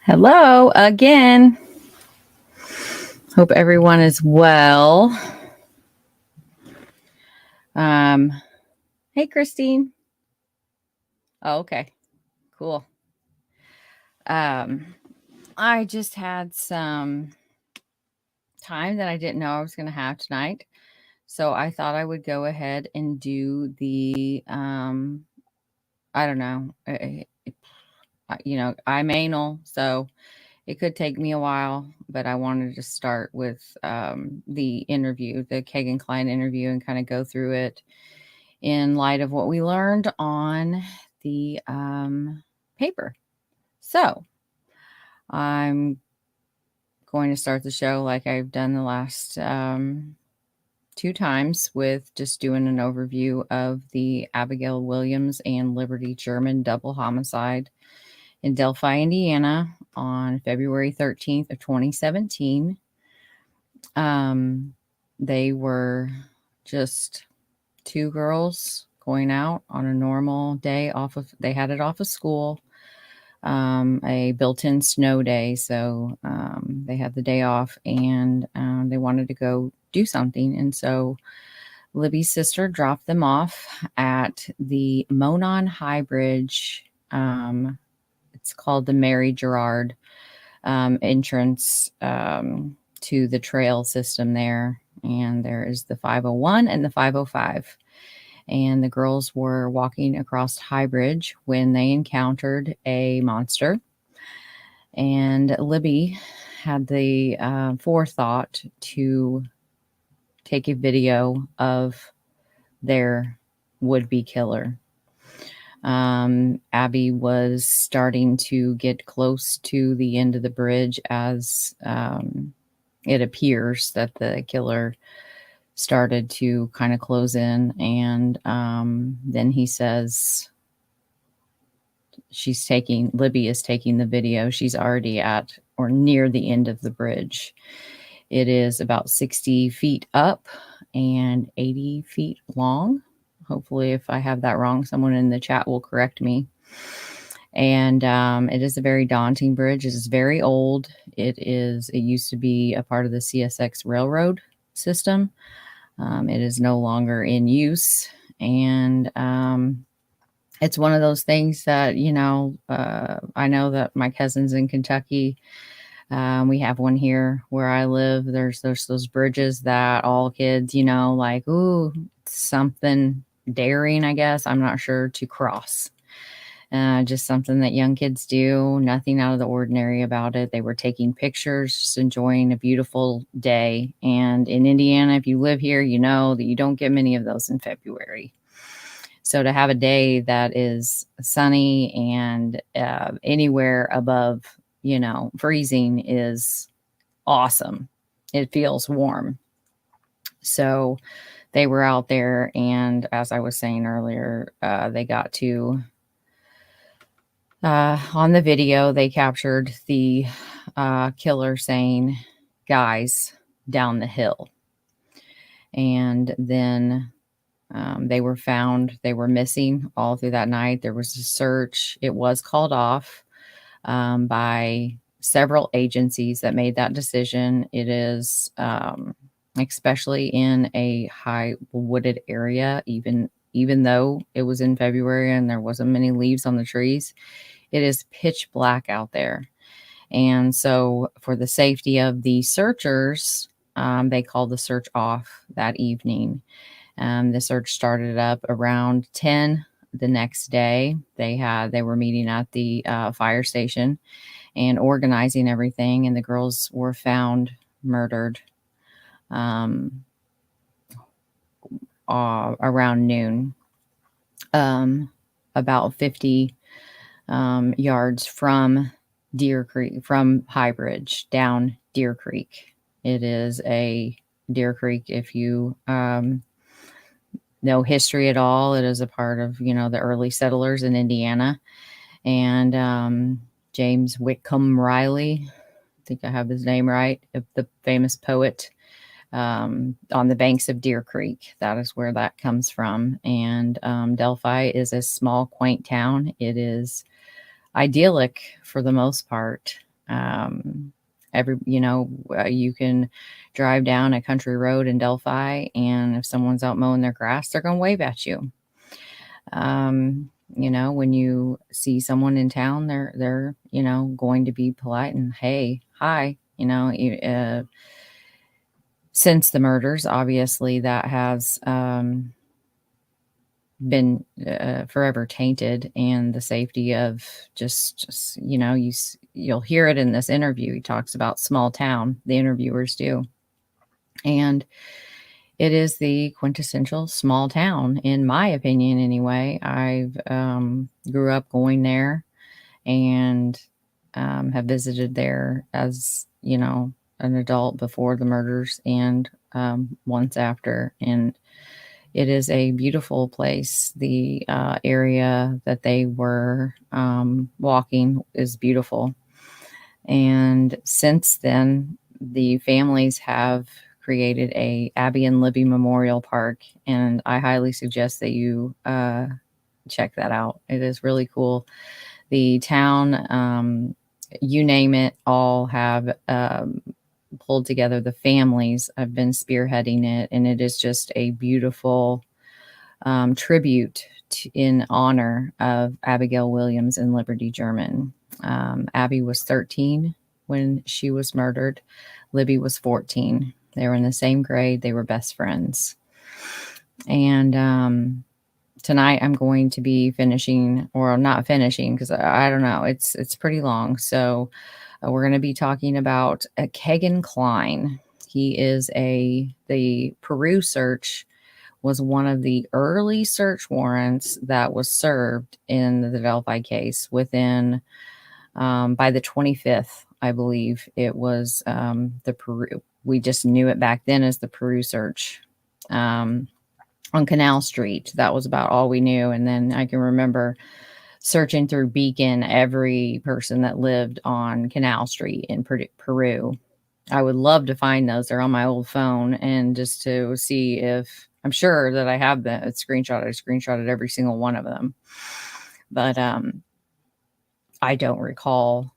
Hello again. Hope everyone is well. Hey, Christine. Oh, okay. Cool. I just had some time that I didn't know I was going to have tonight. So I thought I would go ahead and do the, I don't know, I'm anal, so it could take me a while, but I wanted to start with the interview, the Kegan Kline interview, and kind of go through it in light of what we learned on the paper. So I'm going to start the show like I've done the last two times with just doing an overview of the Abigail Williams and Liberty German double homicide in Delphi, Indiana on February 13th of 2017. They were just two girls going out on a normal day they had it off of school, a built-in snow day. So they had the day off and they wanted to go do something. And so Libby's sister dropped them off at the Monon High Bridge. It's called the Mary Gerard entrance to the trail system there. And there is the 501 and the 505. And the girls were walking across High Bridge when they encountered a monster. And Libby had the forethought to take a video of their would-be killer. Abby was starting to get close to the end of the bridge as it appears that the killer started to kind of close in. And then he says Libby is taking the video. She's already at or near the end of the bridge. It is about 60 feet up and 80 feet long. Hopefully, if I have that wrong, someone in the chat will correct me. And it is a very daunting bridge. It is very old. It used to be a part of the CSX railroad system. It is no longer in use. And it's one of those things that, I know that my cousin's in Kentucky. We have one here where I live. There's those bridges that all kids, like, ooh, something daring, I guess. I'm not sure, to cross. Just something that young kids do. Nothing out of the ordinary about it. They were taking pictures, just enjoying a beautiful day. And in Indiana, if you live here, you know that you don't get many of those in February. So to have a day that is sunny and anywhere above, freezing is awesome. It feels warm. So they were out there, and as I was saying earlier, they got to, on the video, they captured the killer saying, "Guys, down the hill." And then they were found. They were missing all through that night. There was a search. It was called off by several agencies that made that decision. It is, especially in a high wooded area, even though it was in February and there wasn't many leaves on the trees, it is pitch black out there. And so for the safety of the searchers, they called the search off that evening. The search started up around 10 the next day. They were meeting at the fire station and organizing everything, and the girls were found murdered around noon, about 50 yards from Deer Creek, from High Bridge down Deer Creek. It is a Deer Creek, if you know history at all, it is a part of, the early settlers in Indiana. And James Whitcomb Riley, I think I have his name right, the famous poet, on the banks of Deer Creek. That is where that comes from. And Delphi is a small, quaint town. It is idyllic for the most part. You can drive down a country road in Delphi, and if someone's out mowing their grass, they're going to wave at you. When you see someone in town, they're going to be polite and, hey, hi, since the murders, obviously that has been forever tainted, and the safety of just you'll hear it in this interview. He talks about small town, the interviewers do, and it is the quintessential small town, in my opinion anyway. I've grew up going there, and have visited there as an adult before the murders, and once after, and it is a beautiful place. The area that they were walking is beautiful. And since then, the families have created a Abby and Libby Memorial Park, and I highly suggest that you check that out. It is really cool. The town, you name it, all have pulled together. The families have been spearheading it, and it is just a beautiful tribute in honor of Abigail Williams and Liberty German. Abby was 13 when she was murdered. Libby was 14. They were in the same grade. They were best friends. And tonight I'm going to be finishing, or not finishing, because I don't know. It's pretty long. So we're going to be talking about Kegan Kline. He is the Peru search was one of the early search warrants that was served in the Delphi case within, by the 25th, I believe it was the Peru. We just knew it back then as the Peru search on Canal Street. That was about all we knew. And then I can remember searching through Beacon, every person that lived on Canal Street in Peru. I would love to find those. They're on my old phone, and just to see if, I'm sure that I have the screenshot. I screenshotted every single one of them, but I don't recall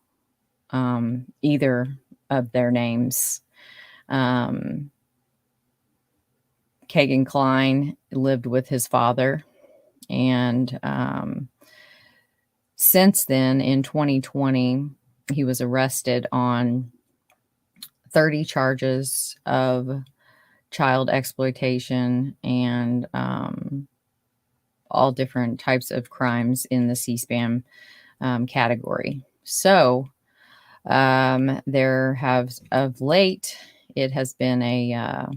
either of their names. Kegan Kline lived with his father, and since then, in 2020, he was arrested on 30 charges of child exploitation and all different types of crimes in the C-SPAN category. So there have, of late, it has been a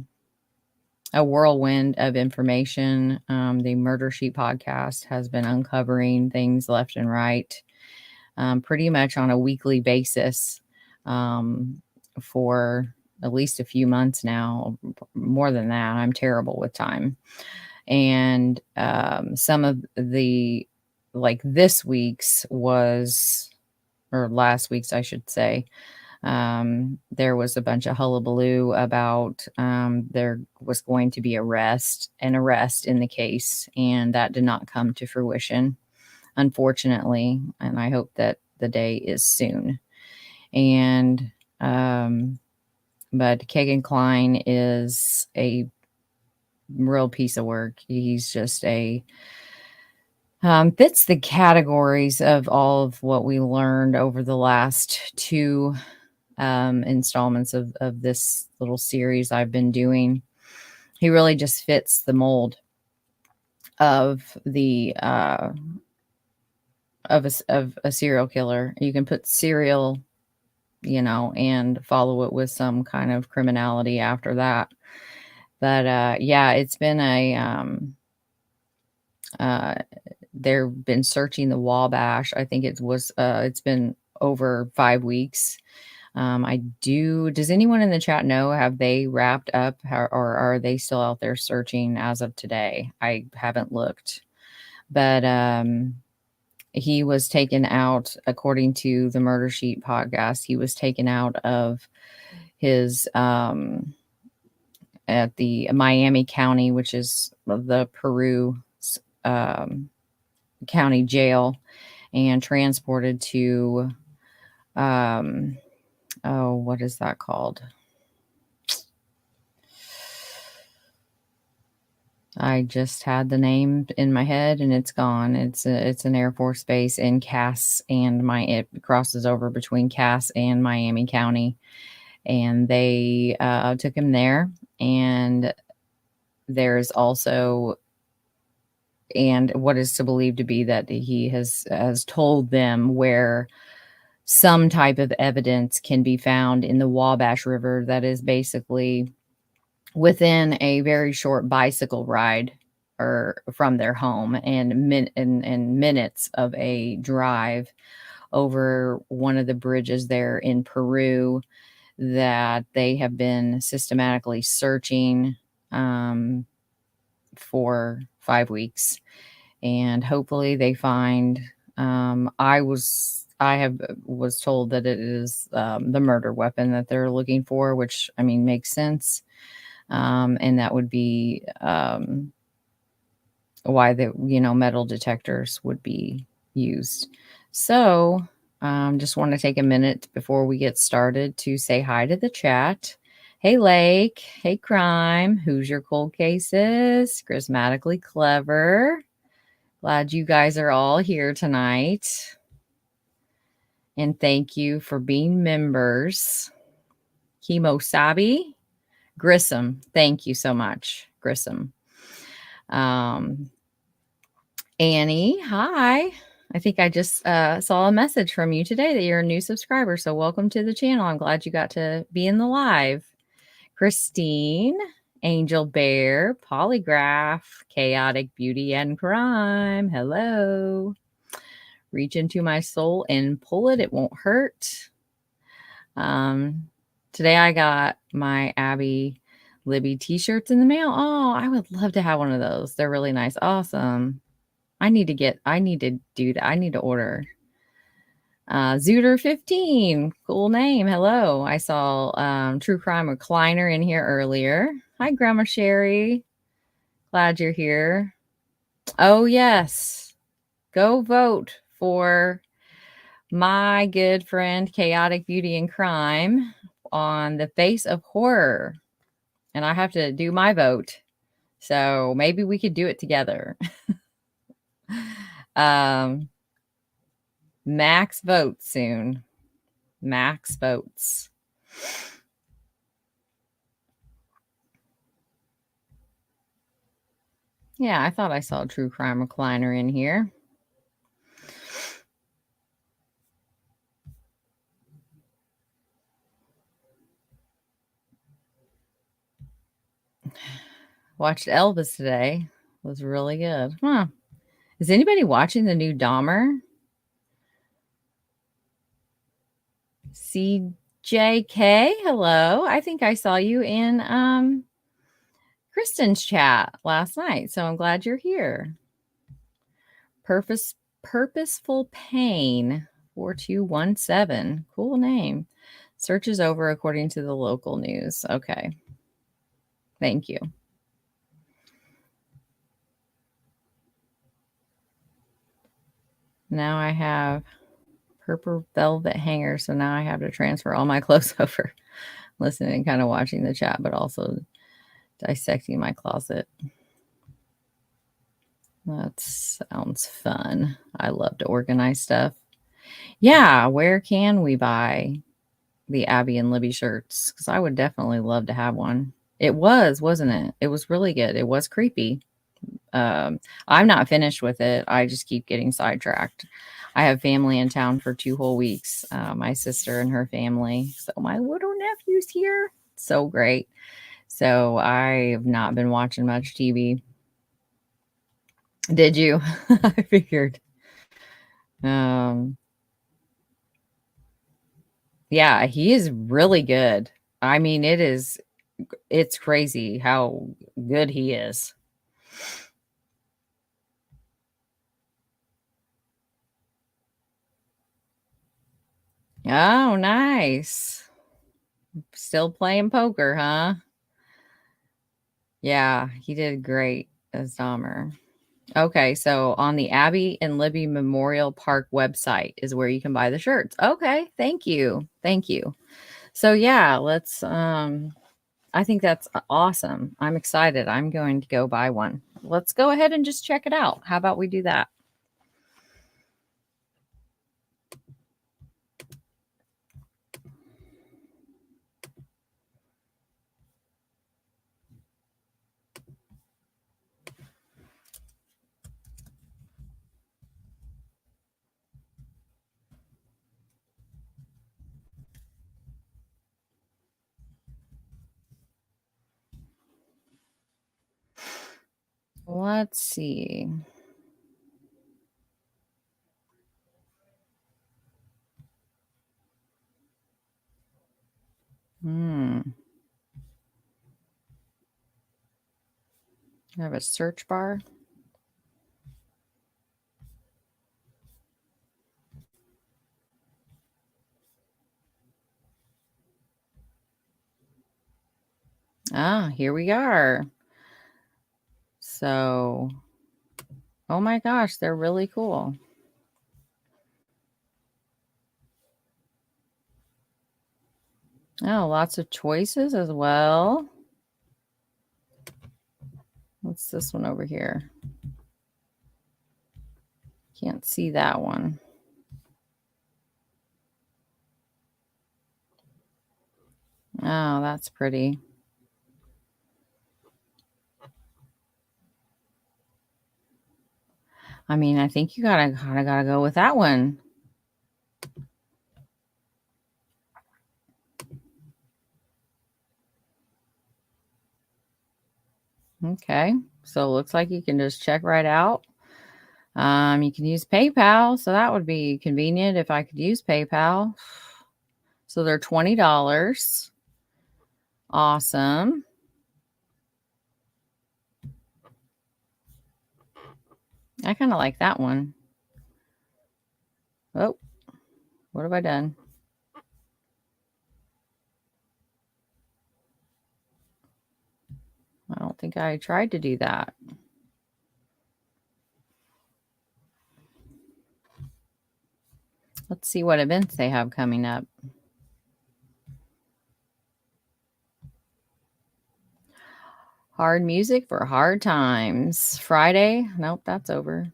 whirlwind of information. The Murder Sheet podcast has been uncovering things left and right, pretty much on a weekly basis for at least a few months now. More than that, I'm terrible with time. And some of the, like this week's was, or last week's, I should say, there was a bunch of hullabaloo about there was going to be an arrest in the case, and that did not come to fruition, unfortunately. And I hope that the day is soon. And but Kegan Kline is a real piece of work. He's just fits the categories of all of what we learned over the last two installments of this little series I've been doing. He really just fits the mold of the of a serial killer. You can put serial, and follow it with some kind of criminality after that. But yeah, it's been they've been searching the Wabash. I think it's been over 5 weeks. Does anyone in the chat know, have they wrapped up, or are they still out there searching as of today? I haven't looked, but he was taken out, according to the Murder Sheet podcast. He was taken out of his at the Miami County, which is the Peru county jail, and transported to Oh, what is that called? I just had the name in my head and it's gone. It's an Air Force base in Cass and it crosses over between Cass and Miami County. And they took him there. And there's also, and what is to believe to be that he has told them where some type of evidence can be found in the Wabash River that is basically within a very short bicycle ride or from their home and minutes of a drive over one of the bridges there in Peru that they have been systematically searching for 5 weeks, and hopefully they find. I was told that it is the murder weapon that they're looking for, which I mean makes sense. And that would be why the metal detectors would be used. So just want to take a minute before we get started to say hi to the chat. Hey Lake, hey Crime, who's your cold cases? Charismatically clever. Glad you guys are all here tonight. And thank you for being members. Chemo Sabi, Grissom, thank you so much, Grissom. Annie, hi. I think I just saw a message from you today that you're a new subscriber. So welcome to the channel. I'm glad you got to be in the live. Christine, Angel Bear, Polygraph, Chaotic Beauty and Crime. Hello. Reach into my soul and pull it. It won't hurt. Today I got my Abby Libby t-shirts in the mail. Oh, I would love to have one of those. They're really nice. Awesome. I need to do that. I need to order. Zooter15, cool name. Hello. I saw True Crime Recliner in here earlier. Hi, Grandma Sherry. Glad you're here. Oh, yes. Go vote for my good friend Chaotic Beauty and Crime on the Face of Horror. And I have to do my vote. So maybe we could do it together. Max votes soon. Max votes. Yeah, I thought I saw a True Crime Recliner in here. Watched Elvis today. It was really good. Huh. Is anybody watching the new Dahmer? CJK, hello. I think I saw you in Kristen's chat last night, so I'm glad you're here. Purposeful Pain 4217. Cool name. Search is over according to the local news. Okay. Thank you. Now I have purple velvet hanger, so now I have to transfer all my clothes over. Listening and kind of watching the chat, but also dissecting my closet. That sounds fun. I love to organize stuff. Yeah, where can we buy the Abby and Libby shirts? Because I would definitely love to have one. It was, wasn't it? It was really good. It was creepy. I'm not finished with it. I just keep getting sidetracked. I have family in town for 2 whole weeks. My sister and her family. So my little nephew's here. So great. So I have not been watching much TV. Did you? I figured. Yeah, he is really good. I mean, it's crazy how good he is. Oh, nice. Still playing poker, huh? Yeah, he did great as Dahmer. Okay, so on the Abby and Libby Memorial Park website is where you can buy the shirts. Okay, thank you. Thank you. So yeah, let's I think that's awesome. I'm excited. I'm going to go buy one. Let's go ahead and just check it out. How about we do that? Let's see. I have a search bar. Ah, here we are. So, oh my gosh, they're really cool. Oh, lots of choices as well. What's this one over here? Can't see that one. Oh, that's pretty. I mean, I think you kind of gotta go with that one. Okay, so it looks like you can just check right out. You can use PayPal, so that would be convenient if I could use PayPal. So they're $20. Awesome. I kind of like that one. Oh, what have I done? I don't think I tried to do that. Let's see what events they have coming up. Hard music for hard times. Friday. Nope, that's over.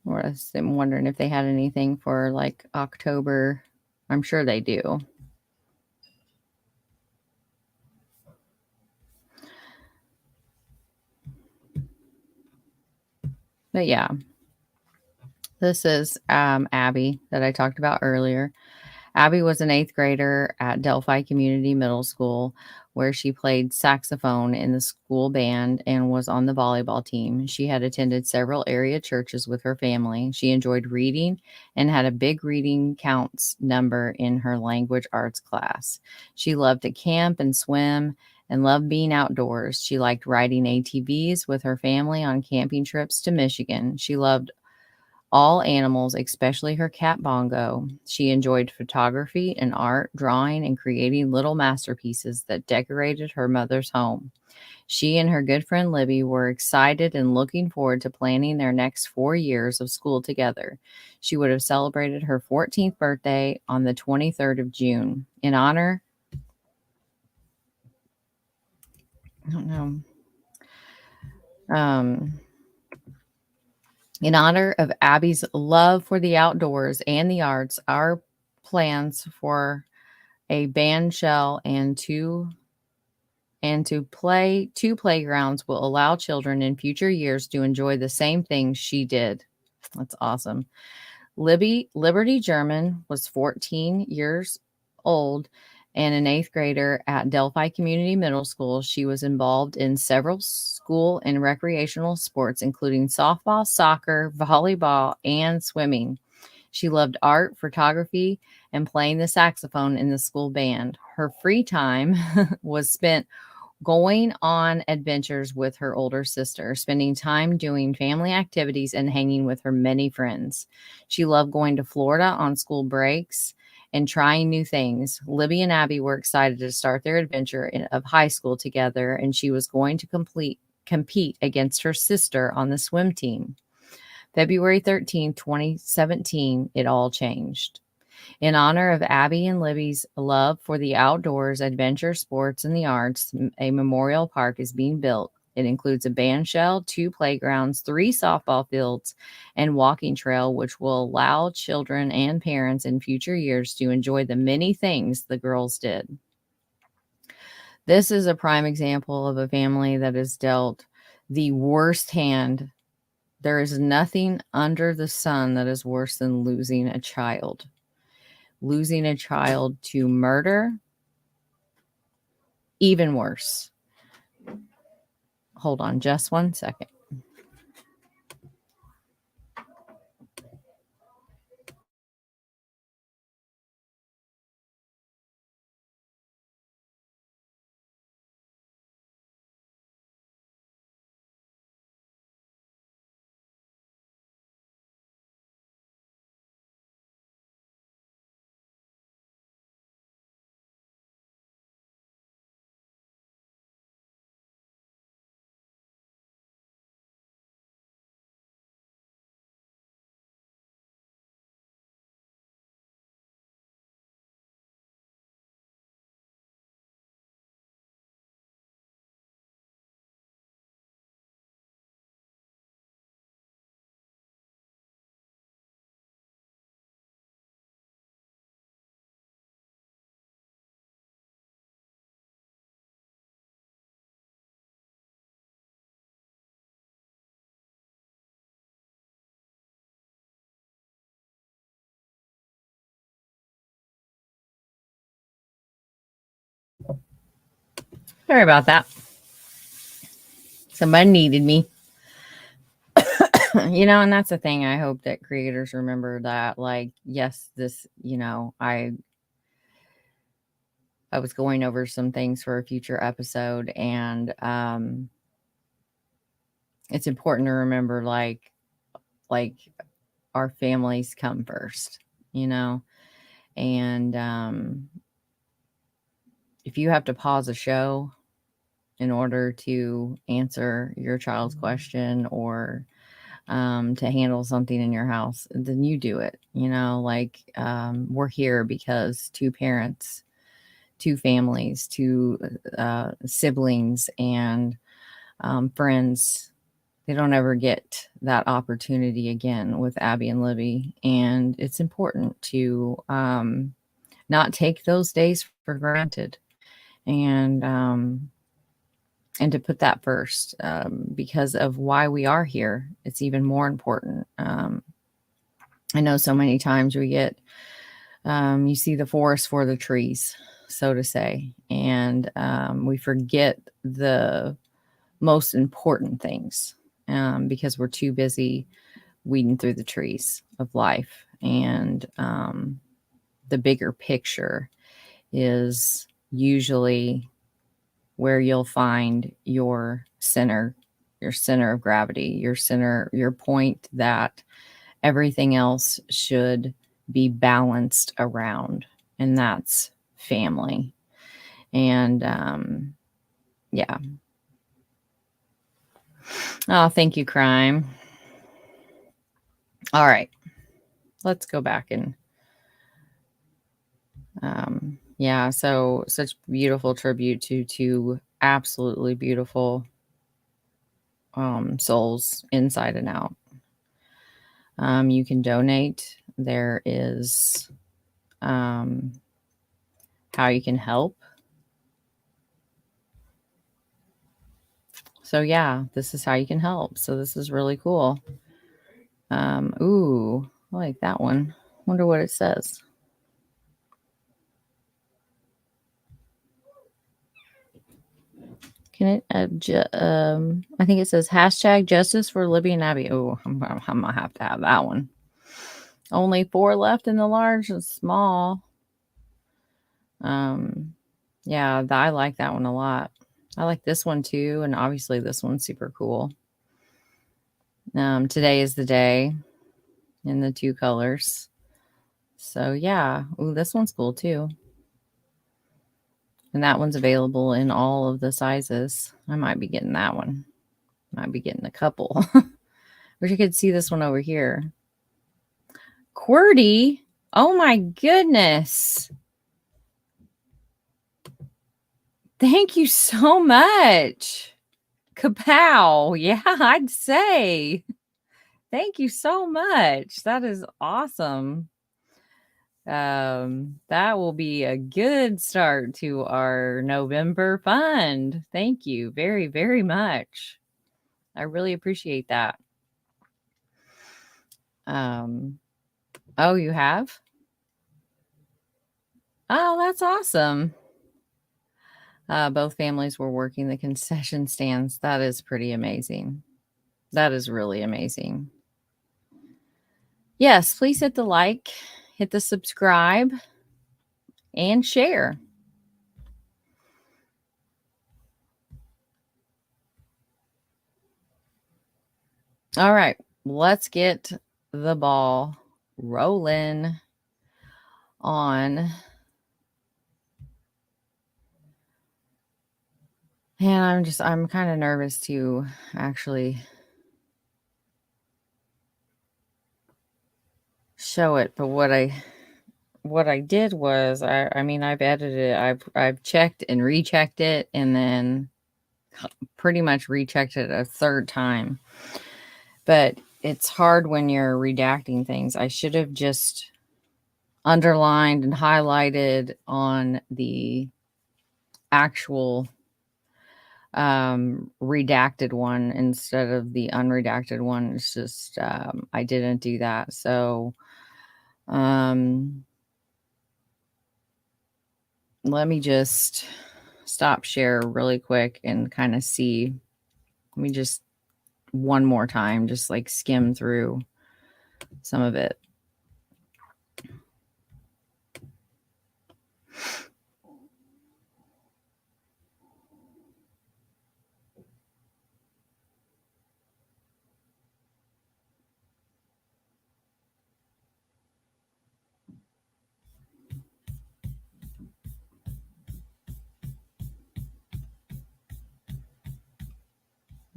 Or I'm wondering if they had anything for like October. I'm sure they do. But yeah, this is Abby that I talked about earlier. Abby was an 8th grader at Delphi Community Middle School, where she played saxophone in the school band and was on the volleyball team. She had attended several area churches with her family. She enjoyed reading and had a big reading counts number in her language arts class. She loved to camp and swim and loved being outdoors. She liked riding ATVs with her family on camping trips to Michigan. She loved all animals, especially her cat Bongo. She enjoyed photography and art, drawing, and creating little masterpieces that decorated her mother's home. She and her good friend Libby were excited and looking forward to planning their next 4 years of school together. She would have celebrated her 14th birthday on the 23rd of June. In honor, I don't know. In honor of Abby's love for the outdoors and the arts, our plans for a band shell and two playgrounds will allow children in future years to enjoy the same things she did. That's awesome. Liberty German was 14 years old and an 8th grader at Delphi Community Middle School. She was involved in several school and recreational sports, including softball, soccer, volleyball, and swimming. She loved art, photography, and playing the saxophone in the school band. Her free time was spent going on adventures with her older sister, spending time doing family activities and hanging with her many friends. She loved going to Florida on school breaks and trying new things. Libby and Abby were excited to start their adventure of high school together, and she was going to complete compete against her sister on the swim team. February 13, 2017, it all changed. In honor of Abby and Libby's love for the outdoors, adventure sports, and the arts, a memorial park is being built. It includes a band shell, 2 playgrounds, 3 softball fields, and walking trail, which will allow children and parents in future years to enjoy the many things the girls did. This is a prime example of a family that is dealt the worst hand. There is nothing under the sun that is worse than losing a child. Losing a child to murder, even worse. Hold on just one second. Sorry about that. Somebody needed me. And that's the thing. I hope that creators remember that, like, yes, this, I was going over some things for a future episode, and it's important to remember, like our families come first, and if you have to pause a show in order to answer your child's question or to handle something in your house, then you do it. We're here because 2 parents, 2 families, 2 siblings, and friends, they don't ever get that opportunity again with Abby and Libby. And it's important to not take those days for granted, and to put that first, because of why we are here. It's even more important. I know so many times we get, you see the forest for the trees, so to say, and we forget the most important things because we're too busy weeding through the trees of life. And the bigger picture is usually where you'll find your center of gravity, your point that everything else should be balanced around, and that's family. And yeah. Oh, thank you, Crime. All right, let's go back and yeah, so such beautiful tribute to 2 absolutely beautiful souls inside and out. You can donate. There is how you can help. So yeah, this is how you can help. So this is really cool. Ooh, I like that one. Wonder what it says. Can it? I think it says #justice for Libby and Abby. Oh, I'm gonna have to have that one. Only 4 left in the large and small. Yeah, I like that one a lot. I like this one too, and obviously this one's super cool. Today is the day in the 2 colors. So yeah, ooh, this one's cool too. And that one's available in all of the sizes. I might be getting that one. Might be getting a couple. Wish you could see this one over here. QWERTY. Oh my goodness. Thank you so much. Kapow. Yeah, I'd say. Thank you so much. That is awesome. That will be a good start to our November fund. Thank you very, very much. I really appreciate that. Oh, you have? Oh, that's awesome. Both families were working the concession stands. That is pretty amazing. That is really amazing. Yes, please hit the like, hit the subscribe, and share. All right, let's get the ball rolling on. And I'm kind of nervous to actually show it, but what I did was I mean I've edited it, I've checked and rechecked it, and then pretty much rechecked it a third time. But it's hard when you're redacting things. I should have just underlined and highlighted on the actual redacted one instead of the unredacted one. It's just I didn't do that. So let me just stop share really quick and kind of see. Let me just one more time, just like skim through some of it.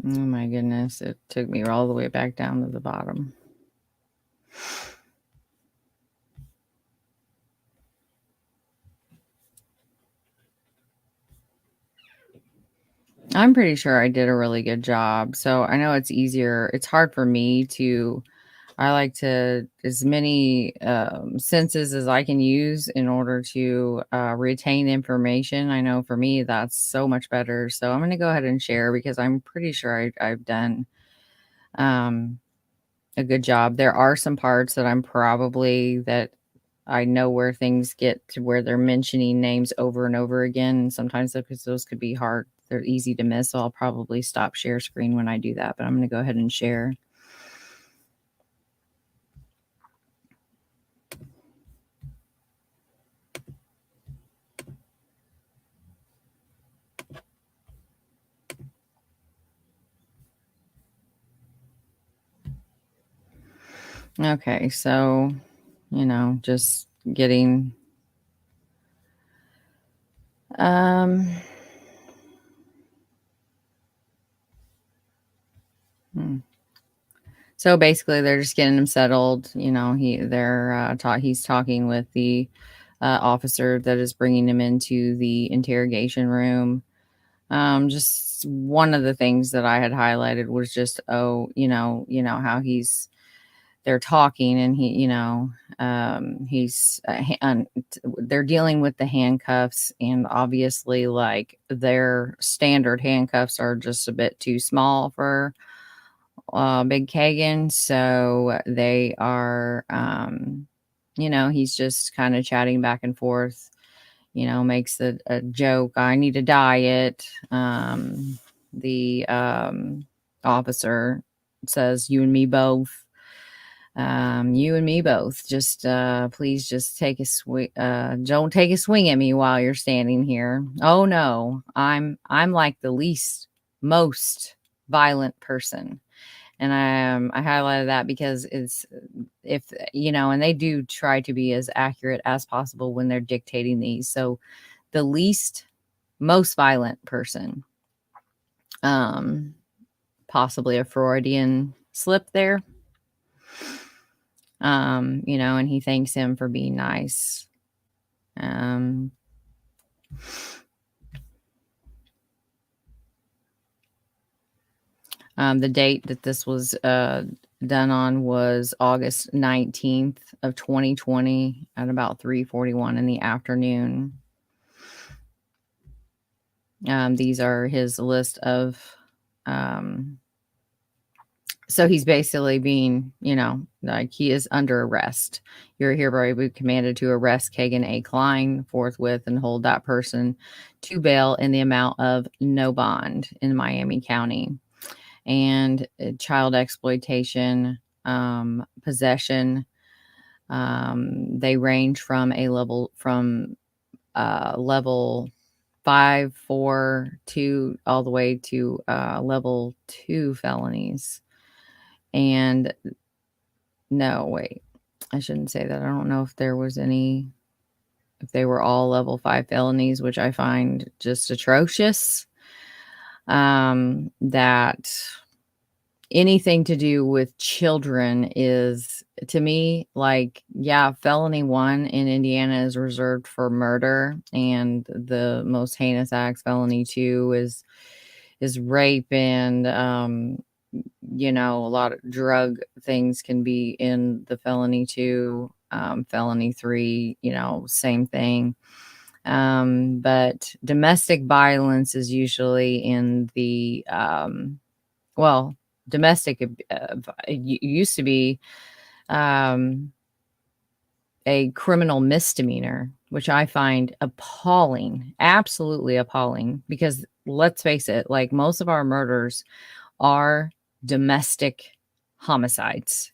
Oh my goodness, it took me all the way back down to the bottom. I'm pretty sure I did a really good job. So I know it's easier. It's hard for me to, I like to, as many senses as I can use in order to retain information. I know for me, that's so much better. So I'm going to go ahead and share because I'm pretty sure I've done a good job. There are some parts that that I know where things get to where they're mentioning names over and over again. And sometimes those could be hard. They're easy to miss. So I'll probably stop share screen when I do that, but I'm going to go ahead and share. Okay. So, just getting, So basically, they're just getting him settled. He's talking with the officer that is bringing him into the interrogation room. Just one of the things that I had highlighted was just, how they're talking and they're dealing with the handcuffs, and obviously like their standard handcuffs are just a bit too small for Big Kegan. So they are, he's just kind of chatting back and forth, makes a joke. I need a diet. The officer says, you and me both. You and me both. Just please just take a swing. Don't take a swing at me while you're standing here. Oh no, I'm like the most violent person. And I highlighted that because and they do try to be as accurate as possible when they're dictating these. So the most violent person, possibly a Freudian slip there. You know, and he thanks him for being nice. The date that this was done on was August 19th of 2020 at about 3:41 in the afternoon. These are his list of, so he's basically being, you know, like he is under arrest. You're hereby commanded to arrest Kegan A. Kline forthwith and hold that person to bail in the amount of no bond in Miami County. And child exploitation, possession, they range from level 5, 4, 2, all the way to level 2 felonies. And no, wait, I shouldn't say that. I don't know if there was any, if they were all level 5 felonies, which I find just atrocious. That anything to do with children is, to me, like, yeah, felony 1 in Indiana is reserved for murder, and the most heinous acts, felony 2 is rape, and you know, a lot of drug things can be in the felony 2. Felony 3, you know, same thing. But domestic violence is usually in the well, domestic used to be a criminal misdemeanor, which I find appalling, absolutely appalling, because let's face it, like most of our murders are domestic homicides.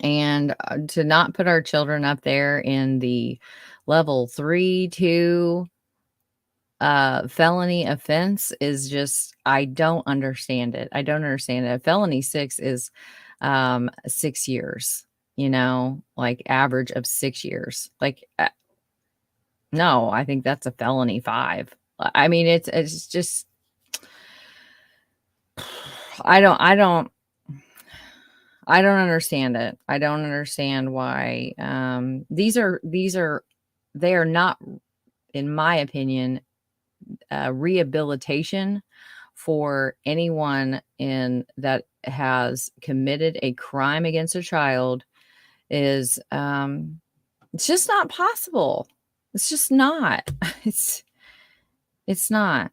And to not put our children up there in the level 3, 2 felony offense is just, I don't understand it. I don't understand it. Felony 6 is 6 years, you know, like average of 6 years. Like, no, I think that's a felony 5. I mean, it's just, I don't understand it. I don't understand why they are not, in my opinion, rehabilitation for anyone that has committed a crime against a child is it's just not possible. It's just not. It's not.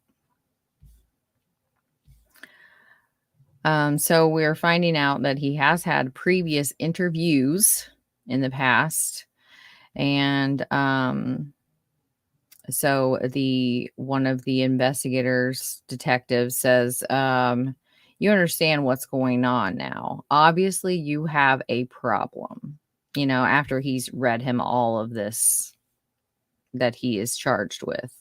So we're finding out that he has had previous interviews in the past, and so one of the investigators, detectives, says, you understand what's going on now. Obviously, you have a problem, you know, after he's read him all of this that he is charged with.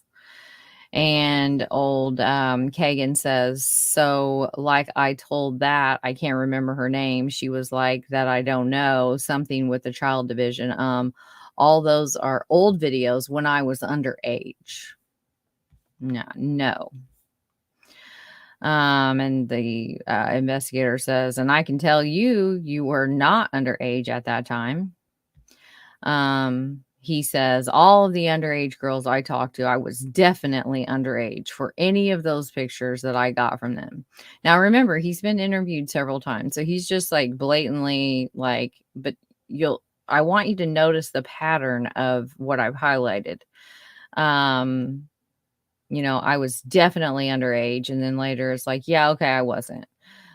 And old Kegan says, so like I told that, I can't remember her name. She was like, that I don't know, something with the child division. All those are old videos when I was underage. No. And the investigator says, and I can tell you were not underage at that time. He says, all of the underage girls I talked to, I was definitely underage for any of those pictures that I got from them. Now, remember, he's been interviewed several times, so he's just like blatantly like, but I want you to notice the pattern of what I've highlighted. You know, I was definitely underage. And then later it's like, yeah, okay, I wasn't.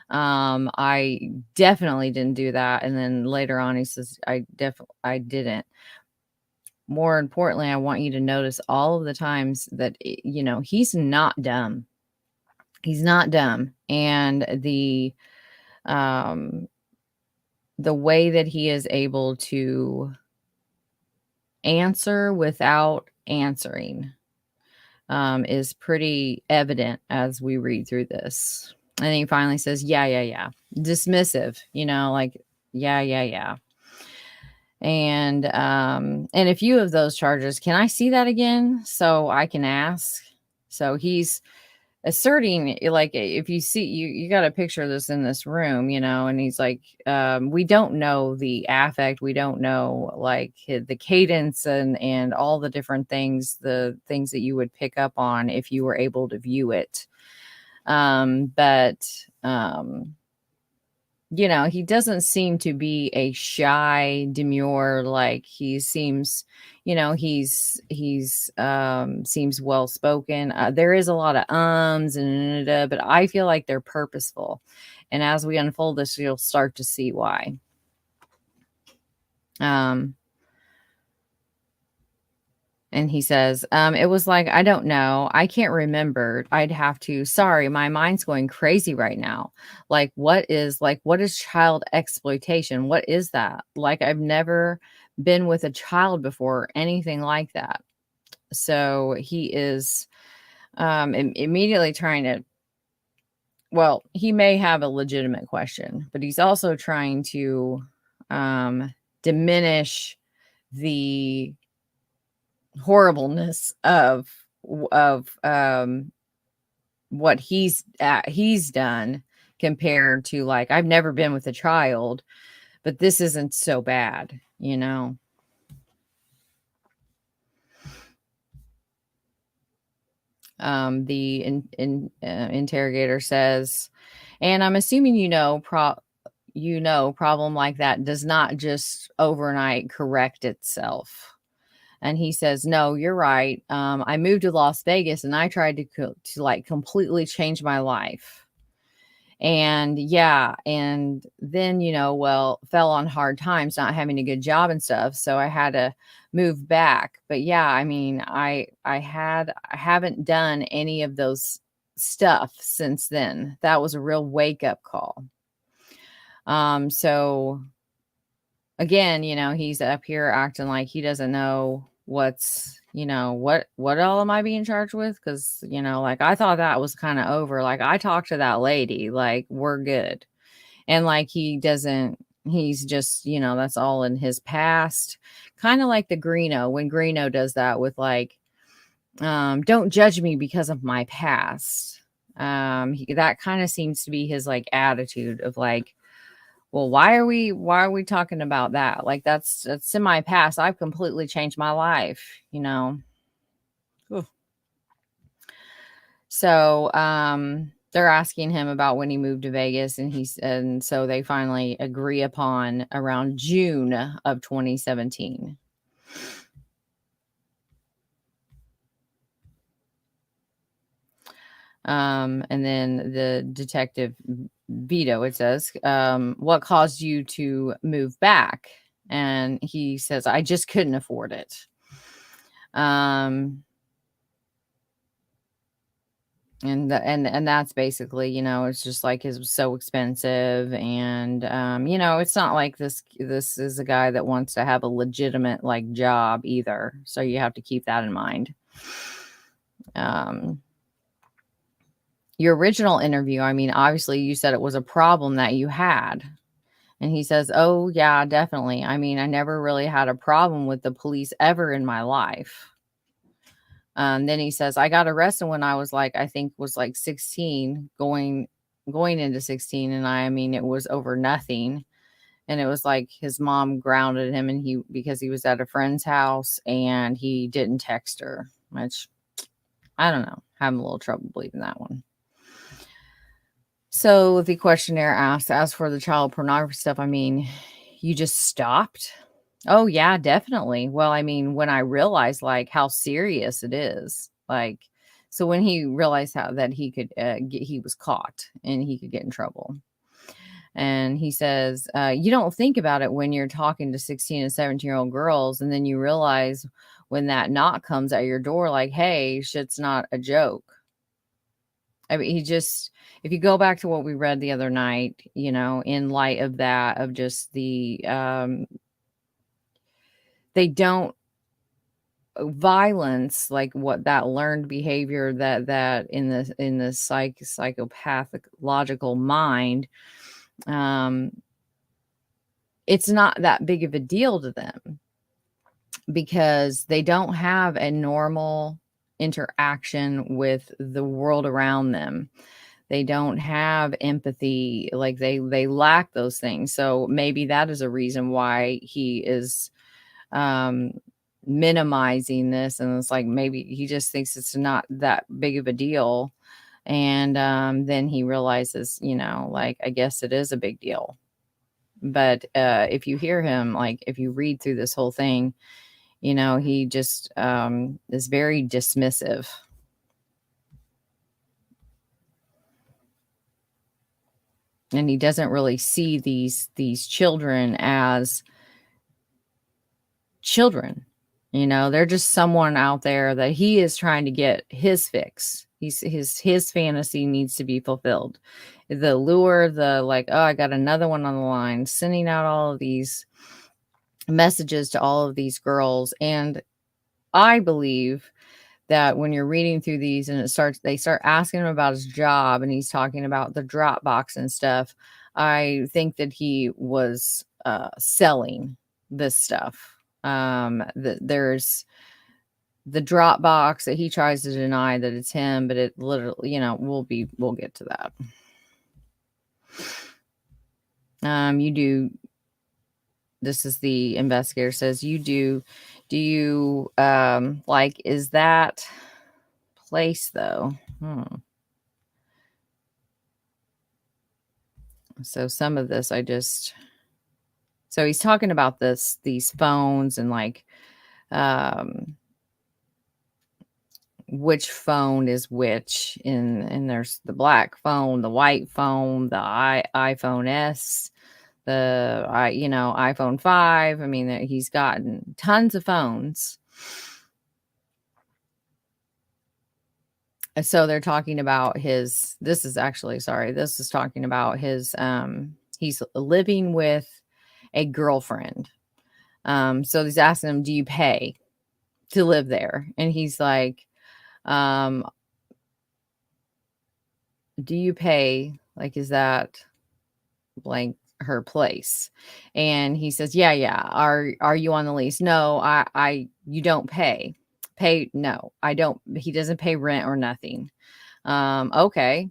I definitely didn't do that. And then later on he says, I didn't. More importantly, I want you to notice all of the times that, you know, he's not dumb. He's not dumb. And the way that he is able to answer without answering is pretty evident as we read through this. And then he finally says, yeah. Dismissive, you know, like, yeah. And a few of those charges, can I see that again so I can ask? So he's asserting, like, if you see, you got a picture of this in this room, and he's like, we don't know the affect, we don't know like the cadence and all the different things, the things that you would pick up on if you were able to view it. But he doesn't seem to be a shy, demure, like he seems, he's seems well spoken. There is a lot of but I feel like they're purposeful. And as we unfold this, you'll start to see why. And he says, it was like, I don't know. I can't remember. I'd have to. Sorry, my mind's going crazy right now. What is child exploitation? What is that? Like, I've never been with a child before, anything like that. So he is immediately trying to, well, he may have a legitimate question, but he's also trying to diminish the horribleness of what he's done compared to, like, I've never been with a child, but this isn't so bad, the interrogator says, and I'm assuming problem like that does not just overnight correct itself. And he says, no, you're right. I moved to Las Vegas and I tried to like completely change my life. And yeah. And then, fell on hard times, not having a good job and stuff. So I had to move back. But yeah, I mean, I haven't done any of those stuff since then. That was a real wake up call. So again, he's up here acting like he doesn't know what's, what all am I being charged with? Because, like, I thought that was kind of over. Like, I talked to that lady, like, we're good. And like, he's just, that's all in his past. Kind of like the Greeno, when Greeno does that with like, don't judge me because of my past. That kind of seems to be his like attitude of like, well, why are we talking about that? Like, that's in my past. I've completely changed my life, Ooh. So, they're asking him about when he moved to Vegas, and so they finally agree upon around June of 2017. And then the detective Vito, it says, what caused you to move back? And he says, I just couldn't afford it. And that's basically, it's just like, it was so expensive. And, it's not like this is a guy that wants to have a legitimate like job either. So you have to keep that in mind. Your original interview, I mean, obviously you said it was a problem that you had. And he says, oh yeah, definitely. I mean, I never really had a problem with the police ever in my life. Then he says, I got arrested when I was like, I think was like 16, going into 16. And I mean, it was over nothing. And it was like his mom grounded him because he was at a friend's house and he didn't text her, which I don't know. Having a little trouble believing that one. So the questionnaire asks, as for the child pornography stuff, I mean, you just stopped? Oh yeah, definitely. Well, I mean, when I realized like how serious it is, like, so when he realized that he could he was caught and he could get in trouble. And he says, you don't think about it when you're talking to 16 and 17-year-old girls. And then you realize when that knock comes at your door, like, hey, shit's not a joke. I mean, if you go back to what we read the other night, in light of that, of just the, they don't violence, like what that learned behavior that in the psychopathic logical mind, it's not that big of a deal to them because they don't have a normal interaction with the world around them. They don't have empathy, like they lack those things. So maybe that is a reason why he is minimizing this, and it's like maybe he just thinks it's not that big of a deal. And then he realizes, like, I guess it is a big deal. But if you hear him, like if you read through this whole thing, he just is very dismissive. And he doesn't really see these children as children. They're just someone out there that he is trying to get his fix. His fantasy needs to be fulfilled. The lure, the like, oh, I got another one on the line, sending out all of these messages to all of these girls. And I believe that when you're reading through these and they start asking him about his job, and he's talking about the Dropbox and stuff, I think that he was selling this stuff. There's the Dropbox that he tries to deny that it's him, but it literally, we'll get to that. This is the investigator says, do you like, is that place though? So some of this so he's talking about these phones and like which phone is which, and there's the black phone, the white phone, the iPhone S, the iPhone 5. I mean, he's gotten tons of phones. So they're talking about this is talking about his he's living with a girlfriend. So he's asking him, do you pay to live there? And he's like, do you pay? Like, is that blank her place? And he says, yeah. Are you on the lease? No, you don't pay. No, I don't. He doesn't pay rent or nothing. Okay.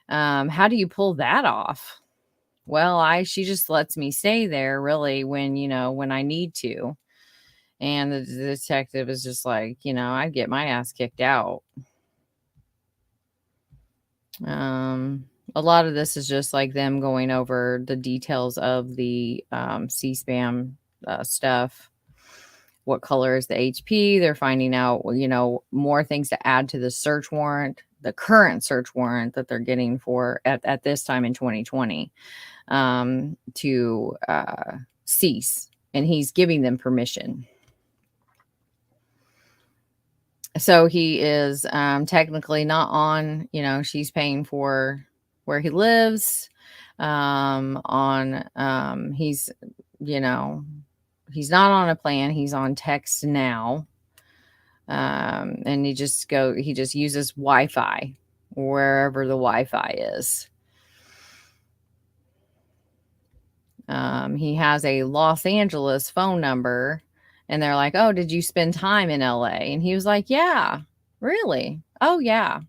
How do you pull that off? Well, she just lets me stay there really when I need to. And the detective is just like, I'd get my ass kicked out. A lot of this is just like them going over the details of the C-SPAN stuff. What color is the HP? They're finding out, more things to add to the search warrant, the current search warrant that they're getting for at this time in 2020 to cease. And he's giving them permission. So he is technically not on, she's paying for where he lives. He's not on a plan. He's on text now. And he just uses Wi-Fi wherever the Wi-Fi is. He has a Los Angeles phone number. And they're like, oh, did you spend time in LA? And he was like, yeah, really? Oh, yeah.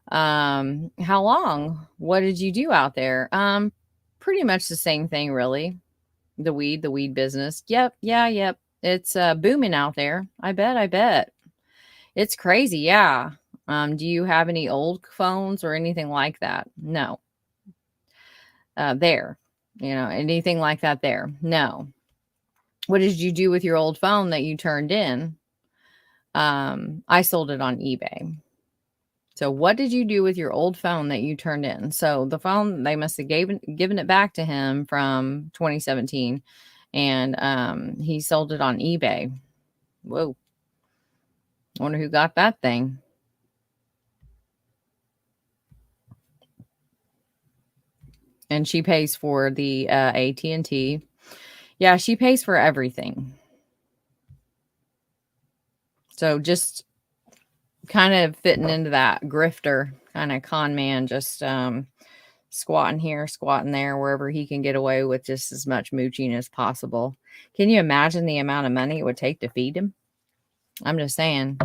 How long? What did you do out there? Pretty much the same thing, really. The weed business. Yep. It's booming out there. I bet. It's crazy. Yeah. Do you have any old phones or anything like that? No. There. Anything like that there? No. What did you do with your old phone that you turned in? I sold it on eBay. So what did you do with your old phone that you turned in? So the phone, they must have given it back to him from 2017. And he sold it on eBay. Whoa. I wonder who got that thing. And she pays for the AT&T. Yeah, she pays for everything. So just kind of fitting into that grifter kind of con man, just squatting here, squatting there, wherever he can get away with just as much mooching as possible. Can you imagine the amount of money it would take to feed him? I'm just saying.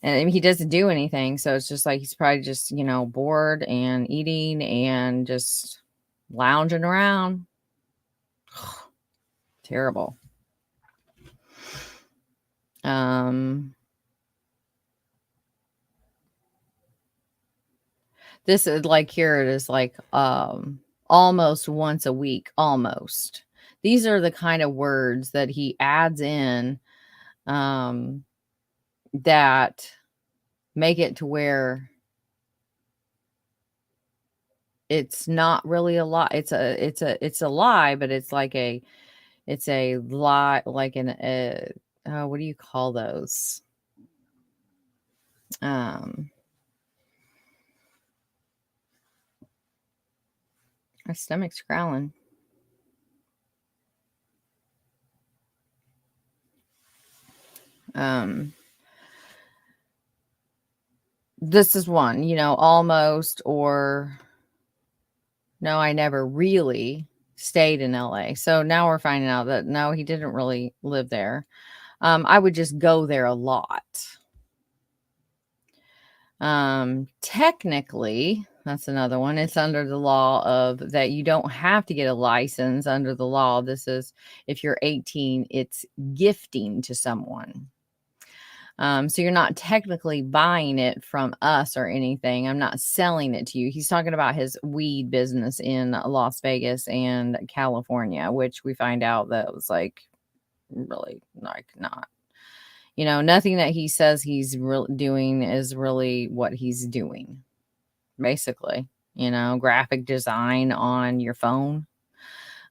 And I mean, he doesn't do anything. So it's just like he's probably just, bored and eating and just lounging around. Terrible. This is like, here it is like almost once a week, almost. These are the kind of words that he adds in that make it to where it's not really a lie. It's a lie, but it's a lie, like what do you call those? My stomach's growling. This is one, almost, or no, I never really stayed in LA. So now we're finding out that no, he didn't really live there. I would just go there a lot. Technically, that's another one. It's under the law of that you don't have to get a license under the law. This is if you're 18, it's gifting to someone. So you're not technically buying it from us or anything. I'm not selling it to you. He's talking about his weed business in Las Vegas and California, which we find out that was like really like not. Nothing that he says he's doing is really what he's doing. Basically, graphic design on your phone,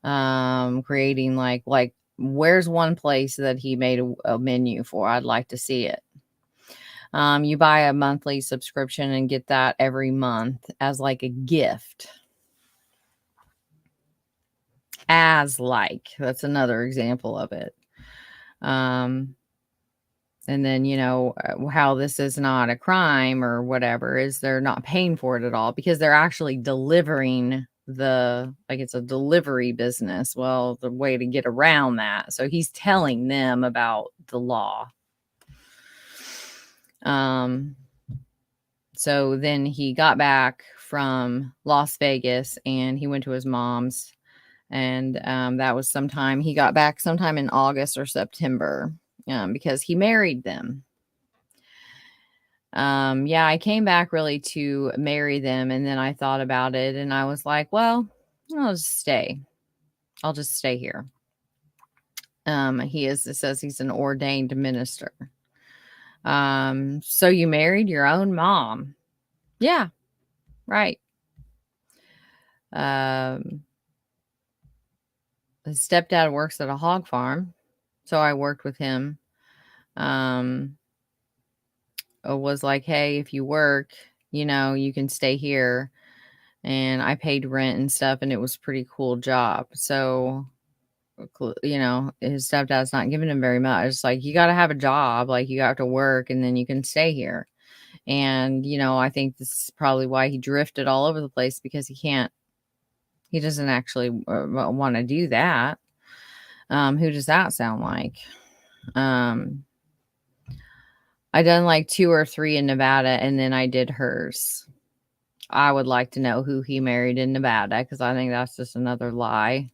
creating like where's one place that he made a menu for? I'd like to see it. You buy a monthly subscription and get that every month as like a gift. That's another example of it. And then, how this is not a crime or whatever is they're not paying for it at all because they're actually delivering it's a delivery business. Well, the way to get around that. So he's telling them about the law. So then he got back from Las Vegas and he went to his mom's. And that was he got back sometime in August or September because he married them. Yeah, I came back really to marry them. And then I thought about it and I was like, well, I'll just stay. I'll just stay here. It says he's an ordained minister. So you married your own mom? Yeah, right. His stepdad works at a hog farm, so I worked with him. Was like, hey, if you work, you can stay here. And I paid rent and stuff, and it was a pretty cool job. So, his stepdad's not giving him very much. It's like, you got to have a job, like you got to work, and then you can stay here. And, I think this is probably why he drifted all over the place because he doesn't actually want to do that. Who does that sound like? I done like 2 or 3 in Nevada, and then I did hers. I would like to know who he married in Nevada because I think that's just another lie.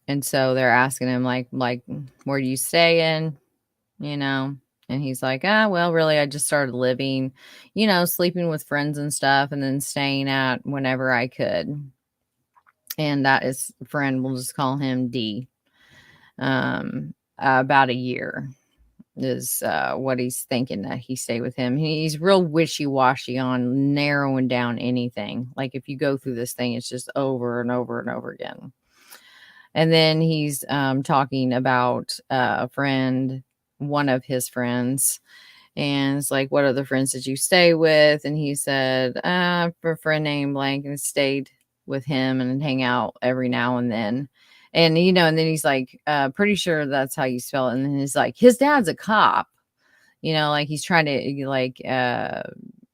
And so they're asking him like, where do you stay in? And he's like, well, really, I just started living, sleeping with friends and stuff and then staying at whenever I could. And that is friend, we'll just call him D. About a year is what he's thinking that he stay with him. He's real wishy-washy on narrowing down anything. Like if you go through this thing, it's just over and over and over again. And then he's talking about a friend, one of his friends, and it's like, what other friends did you stay with? And he said, for a friend named blank, and stayed with him and hang out every now and then. And, and then he's like, pretty sure that's how you spell it. And then he's like, his dad's a cop, like he's trying to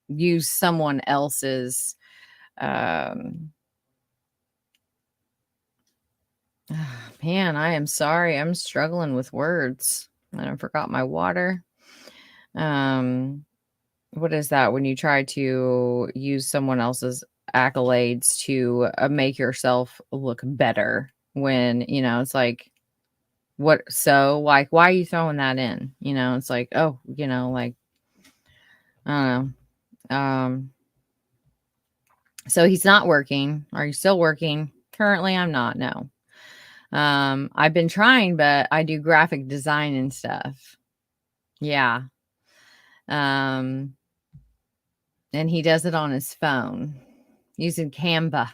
use someone else's, Man, I am sorry. I'm struggling with words. And I forgot my water. Um, what is that when you try to use someone else's accolades to make yourself look better? When, it's like, what? So, like, why are you throwing that in? It's like, oh, like, I don't know. So he's not working. Are you still working? Currently, I'm not. No. I've been trying, but I do graphic design and stuff. Yeah. Um, and he does it on his phone using Canva.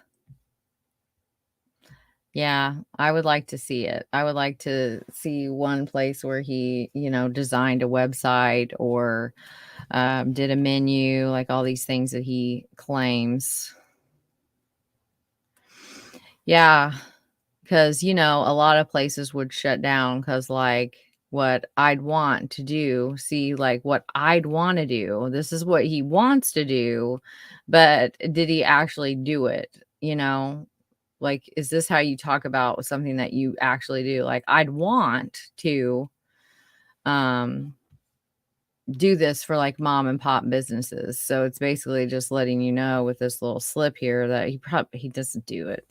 Yeah, I would like to see it. I would like to see one place where he, designed a website or did a menu, like all these things that he claims. Yeah, because, a lot of places would shut down because, like, what I'd want to do, see, like, what I'd want to do. This is what he wants to do, but did he actually do it? Like, is this how you talk about something that you actually do? Like, I'd want to um do this for like mom and pop businesses. So it's basically just letting you know with this little slip here that he doesn't do it.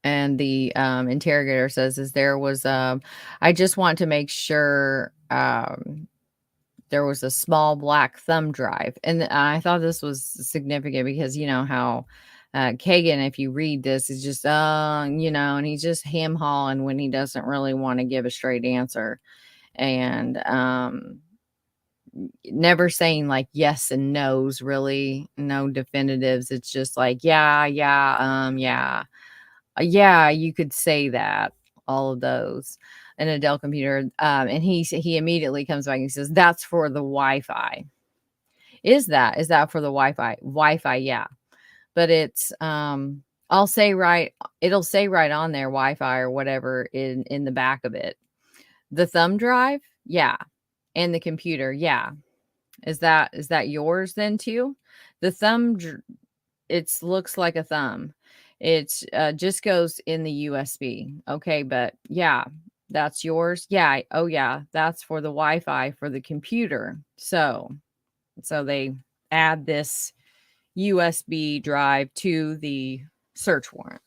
And the interrogator says, I just want to make sure there was a small black thumb drive. And I thought this was significant because you know how Kegan, if you read this, is just, and he's just ham hawing when he doesn't really want to give a straight answer. And never saying like yes and no's, really, no definitives. It's just like, yeah, yeah. Yeah, you could say that, all of those. And a Dell computer, and he immediately comes back and he says, "That's for the Wi-Fi." Is that for the Wi-Fi? Wi-Fi, yeah. But it's, it'll say right on there, Wi-Fi or whatever in the back of it. The thumb drive? Yeah. And the computer, yeah. Is that yours then too? The it looks like a thumb. It's just goes in the USB. Okay, but yeah, that's yours. Yeah. Oh yeah, that's for the Wi-Fi for the computer. So they add this USB drive to the search warrant.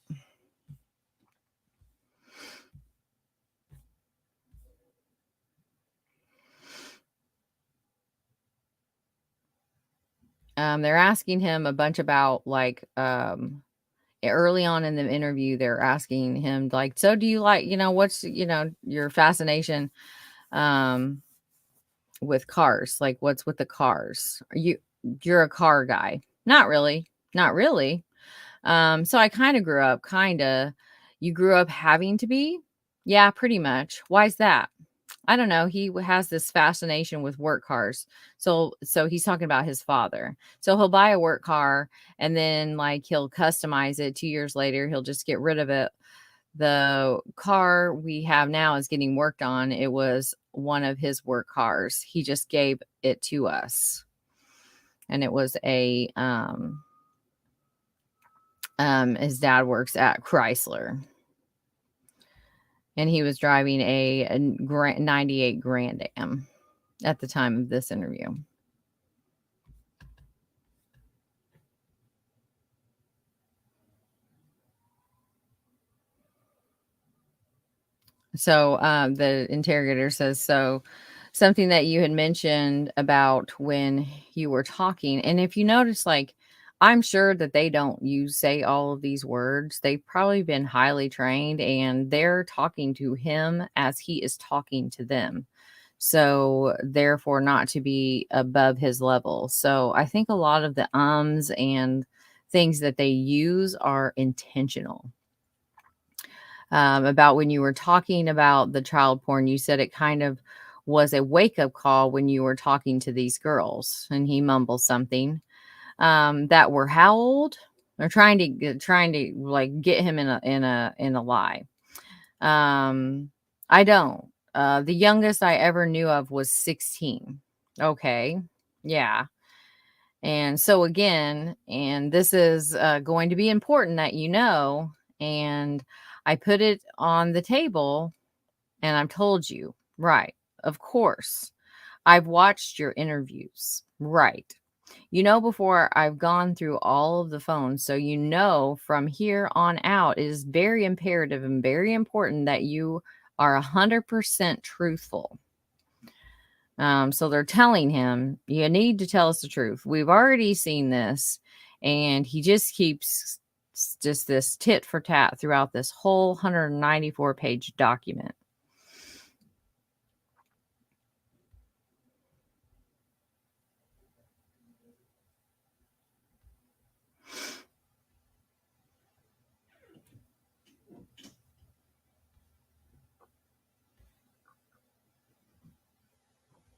They're asking him a bunch about like early on in the interview. They're asking him like, so do you like, what's your fascination um with cars? Like, what's with the cars? You're a car guy? Not really. Not really. So I kind of grew up you grew up having to be? Yeah, pretty much. Why's that? I don't know. He has this fascination with work cars. So he's talking about his father. So he'll buy a work car and then like he'll customize it. 2 years later, he'll just get rid of it. The car we have now is getting worked on. It was one of his work cars. He just gave it to us. And it was his dad works at Chrysler. And he was driving a 98 Grand Am at the time of this interview. So the interrogator says, so something that you had mentioned about when you were talking. And if you notice, like, I'm sure that they don't say all of these words. They've probably been highly trained and they're talking to him as he is talking to them. So therefore not to be above his level. So I think a lot of the ums and things that they use are intentional. About when you were talking about the child porn, you said it kind of was a wake up call when you were talking to these girls, and he mumbled something that were how old? They're trying to like get him in a lie. I don't. The youngest I ever knew of was 16. Okay, yeah, And so again, and this is going to be important that you know, and I put it on the table and I've told you, right, of course, I've watched your interviews, right. You know, before I've gone through all of the phones, so you know from here on out, it is very imperative and very important that you are 100% truthful. So they're telling him, you need to tell us the truth. We've already seen this. And he just keeps just this tit for tat throughout this whole 194-page document.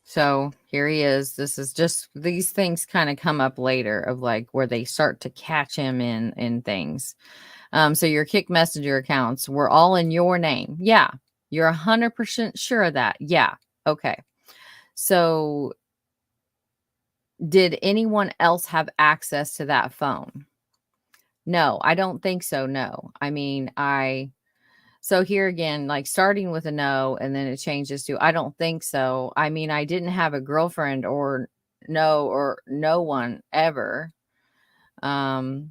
So here he is. This is just, these things kind of come up later of like where they start to catch him in things. So your Kick Messenger accounts were all in your name. Yeah. You're 100% sure of that. Yeah. Okay. So did anyone else have access to that phone? No, I don't think so. No. I mean, so here again, like starting with a no, and then it changes to, I don't think so. I mean, I didn't have a girlfriend or no one ever, no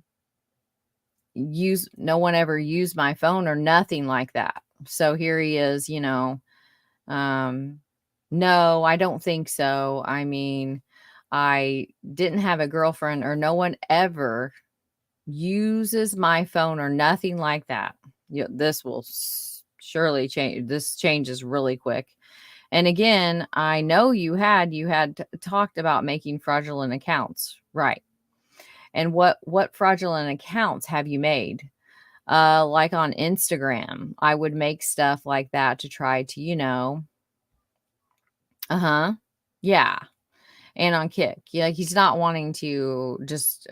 one ever used my phone or nothing like that. So here he is, no, I don't think so. I mean, I didn't have a girlfriend or no one ever uses my phone or nothing like that. This will surely change. This changes really quick. And again, I know you had talked about making fraudulent accounts, right? And what fraudulent accounts have you made? Like on Instagram, I would make stuff like that to try to, yeah. And on Kick, yeah, he's not wanting to just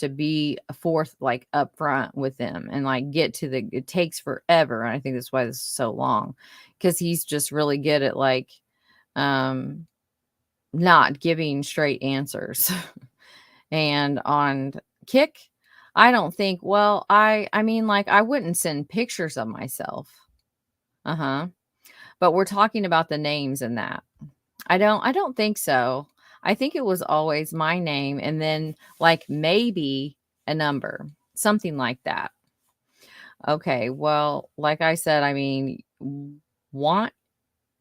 to be forth like upfront with them and like get to it takes forever. And I think that's why this is so long, because he's just really good at like not giving straight answers. And on Kick, I don't think, well, I mean, like, I wouldn't send pictures of myself. But we're talking about the names in that. I don't think so. I think it was always my name and then like maybe a number, something like that. Okay, well, like I said, I mean, want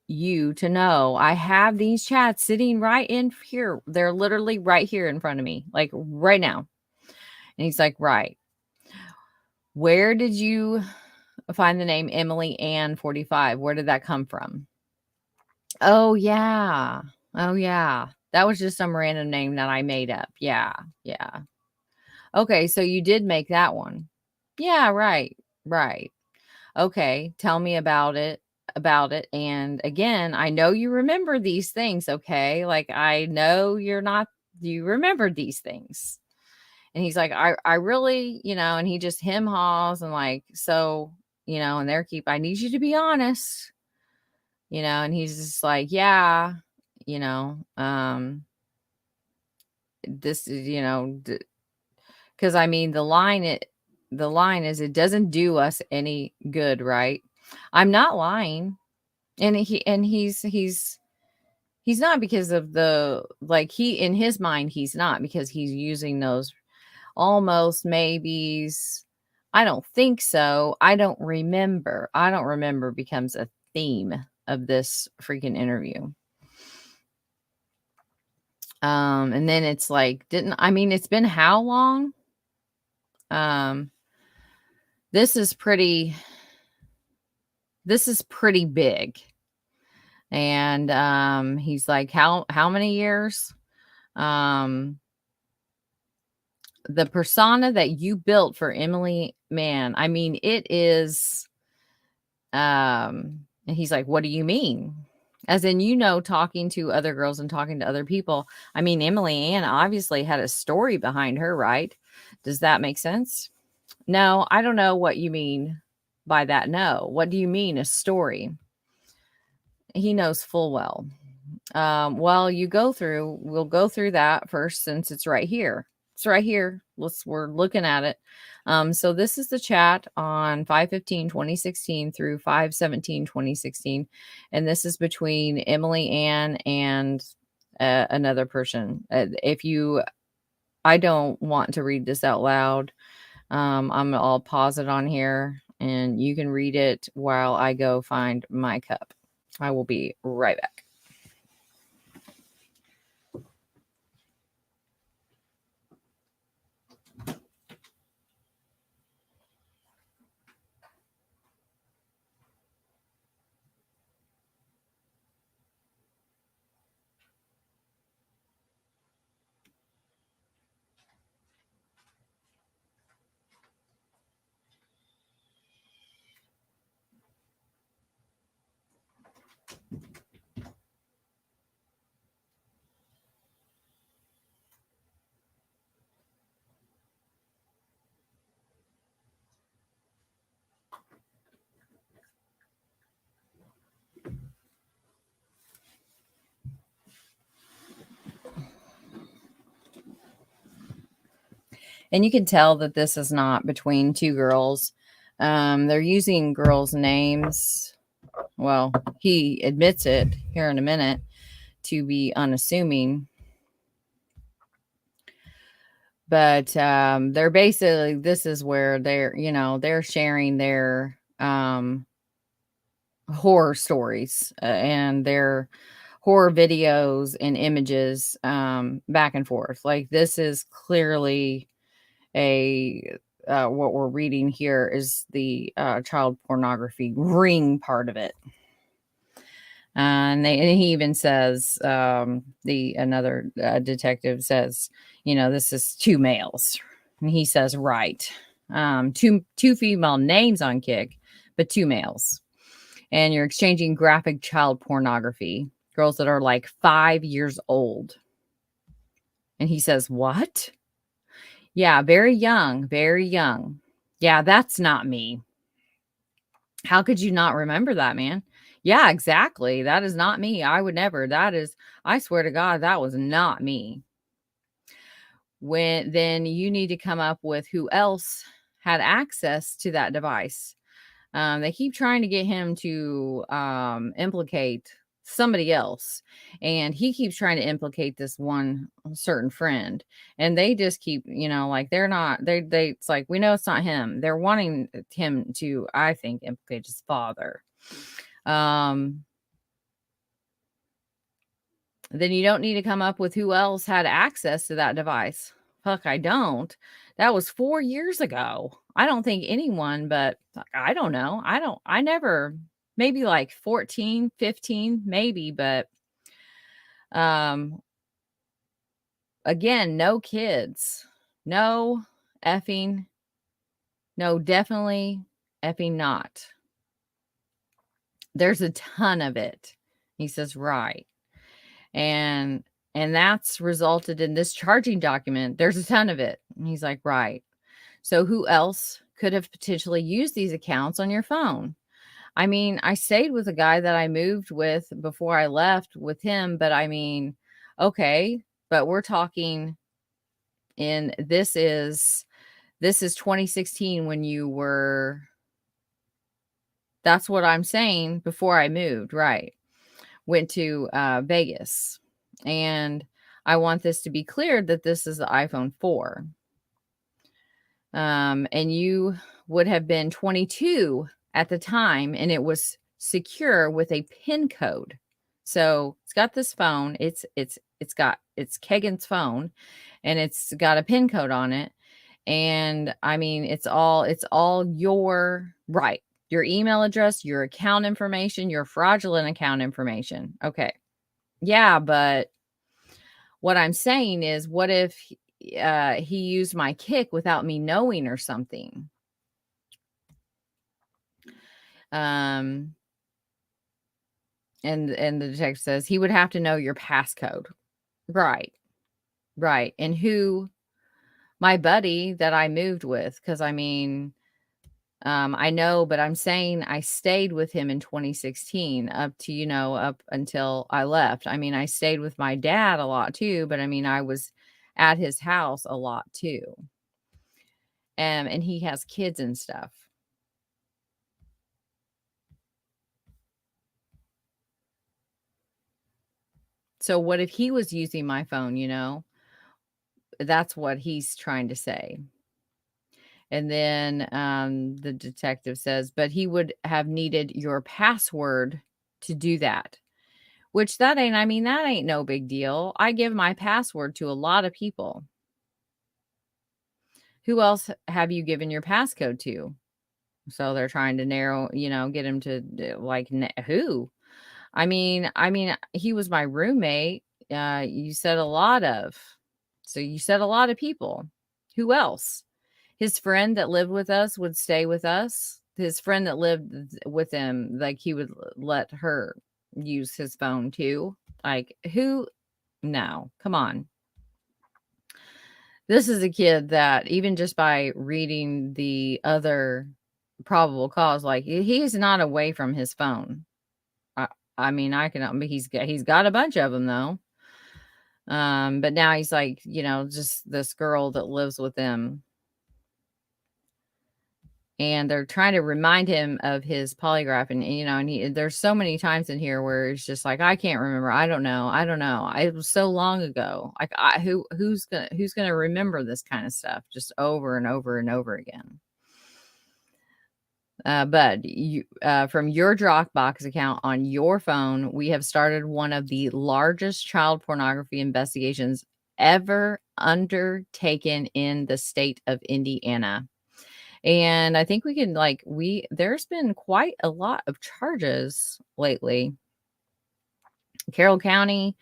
you to know I have these chats sitting right in here. They're literally right here in front of me, like right now. And he's like, right. Where did you find the name Emily Ann 45? Where did that come from? Oh, yeah. Oh, yeah. That was just some random name that I made up. Yeah. Yeah. Okay. So you did make that one. Yeah. Right. Right. Okay. Tell me about it. And again, I know you remember these things. Okay. Like I know you remember these things. And he's like, I really, and he just hem haws and like, so, and I need you to be honest, and he's just like, yeah, you know, this is, because I mean, the line is, it doesn't do us any good, right? I'm not lying. And he's not because of in his mind, he's not because he's using those almost maybes. I don't think so. I don't remember. Becomes a theme of this freaking interview. And then it's like, it's been how long? This is pretty big. And he's like, how many years? The persona that you built for Emily, man, I mean, it is, and he's like, what do you mean? As in, talking to other girls and talking to other people. I mean, Emily Ann obviously had a story behind her, right? Does that make sense? No, I don't know what you mean by that. No. What do you mean a story? He knows full well. Well, we'll go through that first since it's right here. It's right here. We're looking at it. So this is the chat on 5/15/2016 through 5/17/2016. And this is between Emily Ann and another person. I don't want to read this out loud. I'll pause it on here and you can read it while I go find my cup. I will be right back. And you can tell that this is not between two girls. They're using girls' names. Well, he admits it here in a minute to be unassuming. But they're basically, this is where they're sharing their horror stories and their horror videos and images back and forth. Like this is clearly what we're reading here is the child pornography ring part of it. And he even says, another detective says, this is two males. And he says, right. Two female names on Kik, but two males. And you're exchanging graphic child pornography, girls that are like 5 years old. And he says, what? Yeah, very young, very young. Yeah, that's not me. How could you not remember that, man? Yeah, exactly. That is not me. I would never. I swear to God, that was not me. Then you need to come up with who else had access to that device. They keep trying to get him to implicate somebody else, and he keeps trying to implicate this one certain friend, and they just keep like they're not they it's like, we know it's not him. They're wanting him to, I think, implicate his father. Then you don't need to come up with who else had access to that device. Fuck, I don't. That was 4 years ago. I don't think anyone, but I don't know. I never, maybe like 14, 15, maybe, but again, no kids. No effing, no, definitely effing not. There's a ton of it. He says, right. And that's resulted in this charging document. There's a ton of it. And he's like, right. So who else could have potentially used these accounts on your phone? I mean, I stayed with a guy that I moved with before I left with him, but I mean, okay, but we're talking this is 2016 when you were, that's what I'm saying, before I moved, right? Went to Vegas. And I want this to be clear that this is the iPhone 4. And you would have been 22 at the time, and it was secure with a PIN code. So it's got this phone. It's Kegan's phone, and it's got a PIN code on it. And I mean, it's all your right. Your email address, your account information, your fraudulent account information. Okay. Yeah, but what I'm saying is, what if he used my Kik without me knowing or something? And the detective says he would have to know your passcode. Right. Right. And who, my buddy that I moved with, because I mean, I know, but I'm saying I stayed with him in 2016 up to, up until I left. I mean, I stayed with my dad a lot too, but I mean, I was at his house a lot too. And he has kids and stuff. So what if he was using my phone? That's what he's trying to say. And then the detective says, but he would have needed your password to do that. Which that ain't no big deal. I give my password to a lot of people. Who else have you given your passcode to? So they're trying to narrow, get him to like who? I mean, he was my roommate. You said a lot of. So you said a lot of people. Who else? His friend that lived with us would stay with us. His friend that lived with him, like he would let her use his phone too. Like who? No, come on. This is a kid that even just by reading the other probable cause, like he's not away from his phone. I, I mean, he's got a bunch of them though. But now he's like, just this girl that lives with him. And they're trying to remind him of his polygraph. And there's so many times in here where it's just like, I can't remember. I don't know. It was so long ago. Like who's going to remember this kind of stuff just over and over and over again. But you, from your Dropbox account on your phone, we have started one of the largest child pornography investigations ever undertaken in the state of Indiana. And I think we can there's been quite a lot of charges lately. Carroll County,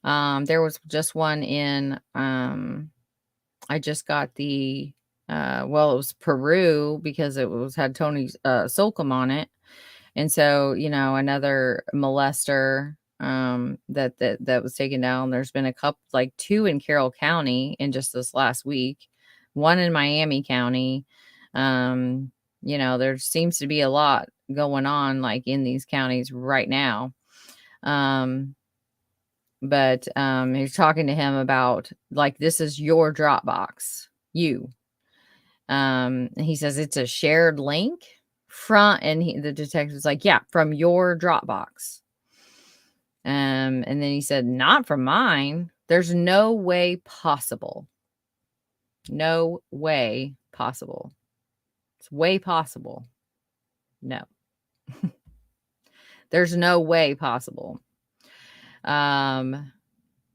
there was just one in, I just got the, it was Peru because had Tony Solcombe on it. And so, another molester that was taken down. There's been a couple, like 2 in Carroll County in just this last week, 1 in Miami County. There seems to be a lot going on like in these counties right now. But he's talking to him about like, this is your Dropbox, you. He says it's a shared link the detective's like, yeah, from your Dropbox. And then he said, not from mine. There's no way possible. No way possible. It's way possible. No. There's no way possible. The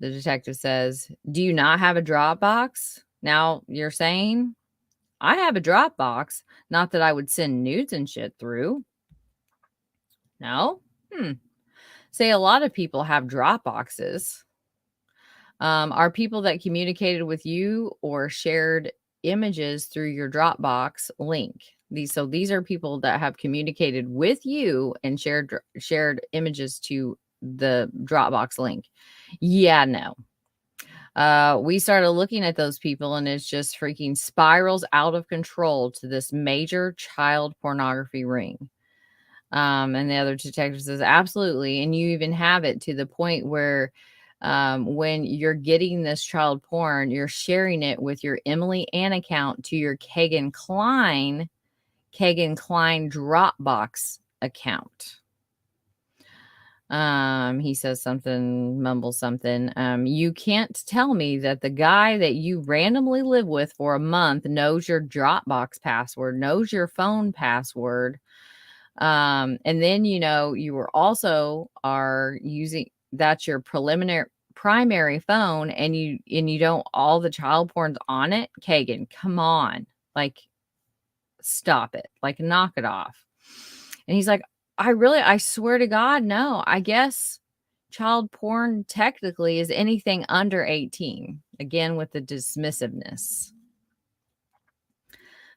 detective says, do you not have a Dropbox? Now you're saying I have a Dropbox, not that I would send nudes and shit through. No? Say a lot of people have Dropboxes. Are people that communicated with you or shared images through your Dropbox link? These are people that have communicated with you and shared images to the Dropbox link. Yeah, no. We started looking at those people and it's just freaking spirals out of control to this major child pornography ring. And the other detective says, absolutely. And you even have it to the point where when you're getting this child porn, you're sharing it with your Emily Ann account to your Kegan Kline Dropbox account. He says something, mumbles something. You can't tell me that the guy that you randomly live with for a month knows your Dropbox password, knows your phone password. And then, you were also are using, that's your primary phone and you don't, all the child porn's on it. Kegan, come on, like, stop it, like, knock it off. And he's like, I swear to God, no. I guess child porn technically is anything under 18. Again, with the dismissiveness.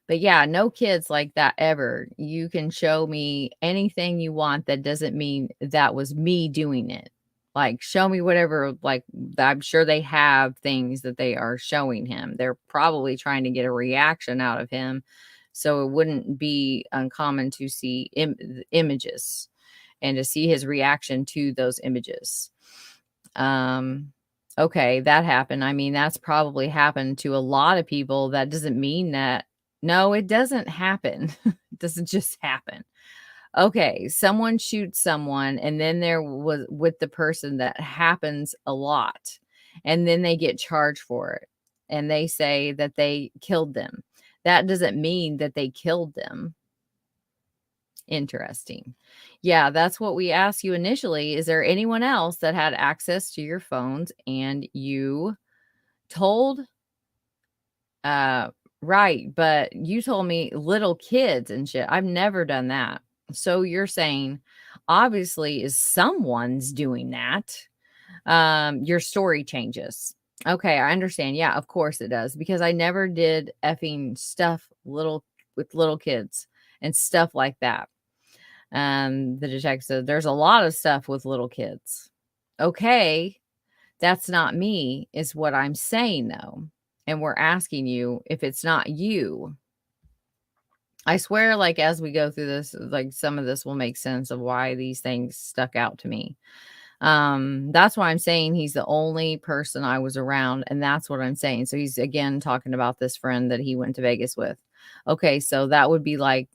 But yeah, no kids like that ever. You can show me anything you want. That doesn't mean that was me doing it. Like, show me whatever, like, I'm sure they have things that they are showing him. They're probably trying to get a reaction out of him So it wouldn't be uncommon to see images and to see his reaction to those images. Okay, that happened. I mean, that's probably happened to a lot of people. That doesn't mean that. No, it doesn't happen. It doesn't just happen. Okay, someone shoots someone, and then there was with the person that happens a lot, and then they get charged for it, and they say that they killed them. That doesn't mean that they killed them. Interesting. Yeah, that's what we asked you initially. Is there anyone else that had access to your phones and you told uh right, but you told me little kids and shit. I've never done that. So you're saying obviously is someone's doing that. Your story changes. Okay, I understand. Yeah, of course it does because I never did effing stuff with little kids and stuff like that. The detective said, there's a lot of stuff with little kids. Okay, that's not me, is what I'm saying, though. And we're asking you if it's not you. I swear, like, as we go through this, like, some of this will make sense of why these things stuck out to me. That's why I'm saying he's the only person I was around, and that's what I'm saying. So he's again talking about this friend that he went to Vegas with. Okay, so that would be like,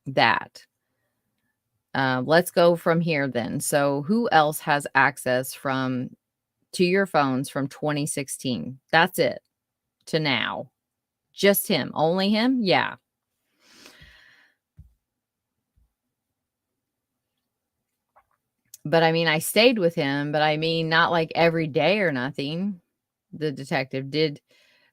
that. Let's go from here then. So who else has access to your phones from 2016? That's it to now. Just him. Only him? Yeah. But I mean, I stayed with him, but I mean, not like every day or nothing. The detective, did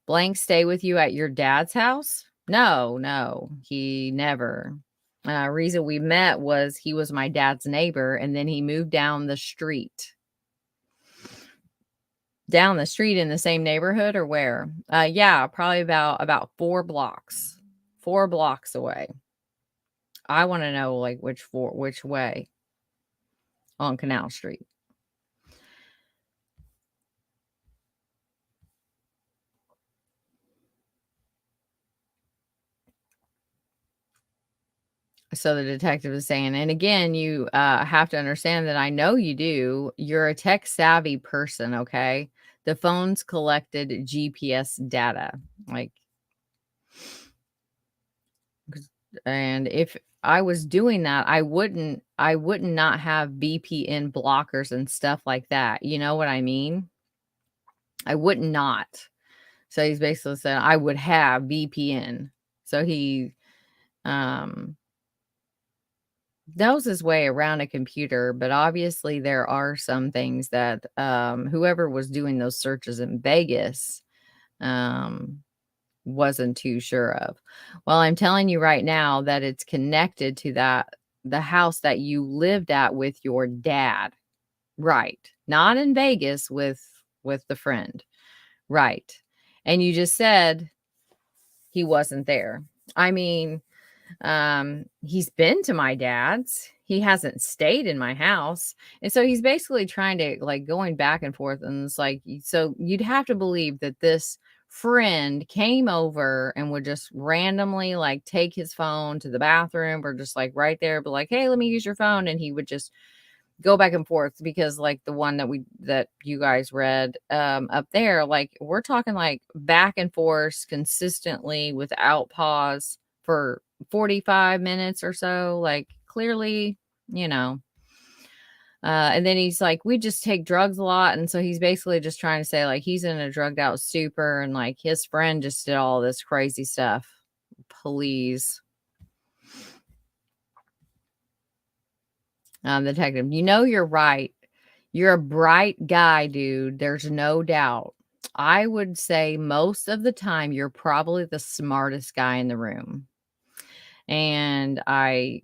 blank stay with you at your dad's house? No, he never. Reason we met was he was my dad's neighbor, and then he moved down the street. Down the street in the same neighborhood or where? Yeah, probably about 4 blocks. 4 blocks away. I wanna know, like, which way on Canal Street. So the detective is saying, and again, you, have to understand that I know you do. You're a tech savvy person, okay? The phones collected GPS data, like, 'cause and if I was doing that, I would not have VPN blockers and stuff like that, you know what I mean? I would not. So he's basically saying I would have VPN. So he, um knows his way around a computer, but obviously there are some things that whoever was doing those searches in Vegas um, wasn't too sure of. Well, I'm telling you right now that it's connected to the house that you lived at with your dad. Right. Not in Vegas with the friend. Right. And you just said he wasn't there. I mean, he's been to my dad's. He hasn't stayed in my house. And so he's basically trying to like going back and forth. And it's like, so you'd have to believe that this friend came over and would just randomly like take his phone to the bathroom or just like right there, but like, hey, let me use your phone. And he would just go back and forth because like the one that you guys read up there, like we're talking like back and forth consistently without pause for 45 minutes or so, like clearly, you know. And then he's like, we just take drugs a lot. And so he's basically just trying to say like he's in a drugged out stupor and like his friend just did all this crazy stuff. Please. Detective, you know you're right. You're a bright guy, dude. There's no doubt. I would say most of the time you're probably the smartest guy in the room. And I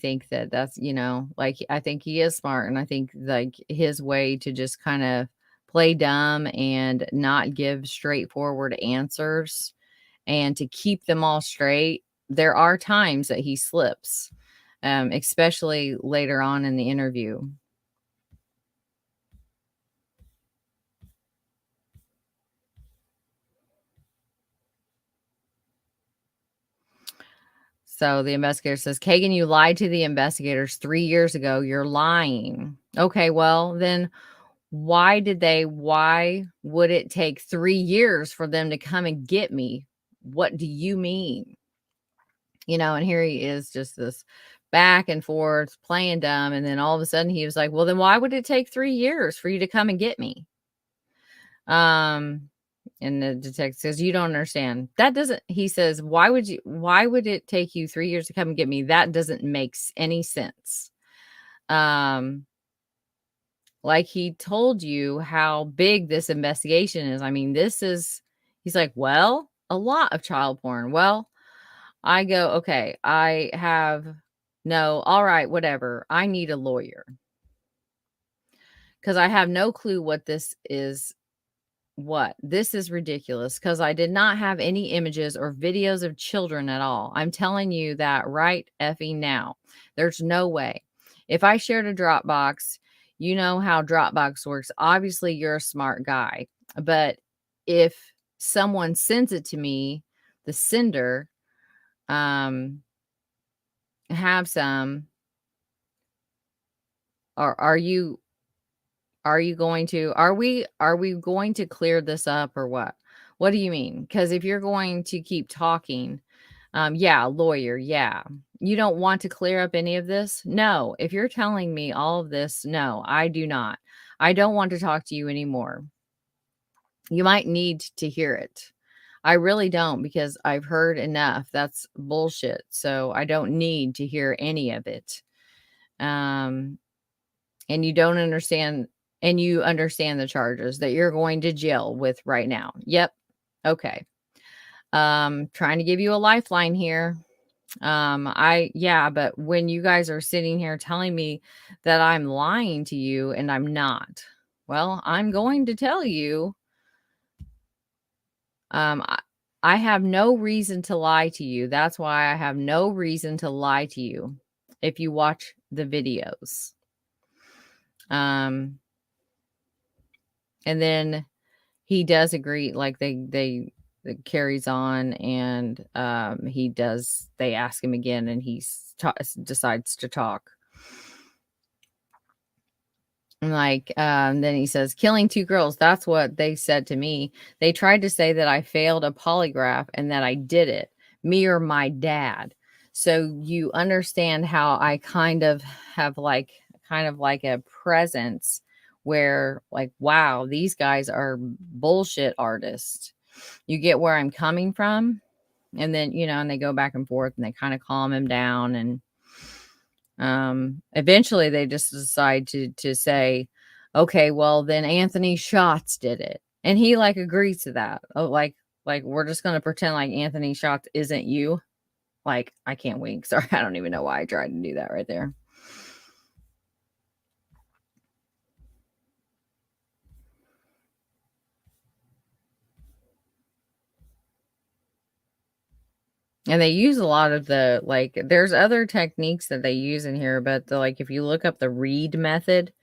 think that that's, you know, like I think he is smart and I think like his way to just kind of play dumb and not give straightforward answers and to keep them all straight. There are times that he slips, especially later on in the interview. So the investigator says, Kegan, you lied to the investigators 3 years ago. You're lying. Okay, well, then why would it take 3 years for them to come and get me? What do you mean? And here he is, just this back and forth playing dumb. And then all of a sudden he was like, well, then why would it take 3 years for you to come and get me? And the detective says, you don't understand. That doesn't, he says, why would it take you 3 years to come and get me? That doesn't make any sense. Like he told you how big this investigation is. I mean, he's like, well, a lot of child porn. Well, I go, okay, all right, whatever. I need a lawyer because I have no clue what this is. This is ridiculous because I did not have any images or videos of children at all. I'm telling you that right effing now. There's no way. If I shared a Dropbox, you know how Dropbox works. Obviously, you're a smart guy. But if someone sends it to me, the sender, have some, or are we going to clear this up or what? What do you mean? Because if you're going to keep talking, yeah, lawyer, yeah. You don't want to clear up any of this? No. If you're telling me all of this, no, I do not. I don't want to talk to you anymore. You might need to hear it. I really don't, because I've heard enough. That's bullshit. So I don't need to hear any of it. And you don't understand, and you understand the charges that you're going to jail with right now. Yep. Okay. Trying to give you a lifeline here. But when you guys are sitting here telling me that I'm lying to you and I'm not, well, I'm going to tell you, I have no reason to lie to you. That's why I have no reason to lie to you if you watch the videos. And then he does agree, like they it carries on, and they ask him again, and he decides to talk. Like, then he says, killing 2 girls, that's what they said to me. They tried to say that I failed a polygraph and that I did it, me or my dad. So you understand how I kind of have like a presence where, like, wow, these guys are bullshit artists. You get where I'm coming from? And then, and they go back and forth and they kind of calm him down, and eventually they just decide to say, okay, well, then Anthony Schatz did it. And he like agrees to that. Oh, like we're just going to pretend like Anthony Schatz isn't you. Like, I can't wink. Sorry. I don't even know why I tried to do that right there. And they use a lot of there's other techniques that they use in here, but if you look up the read method,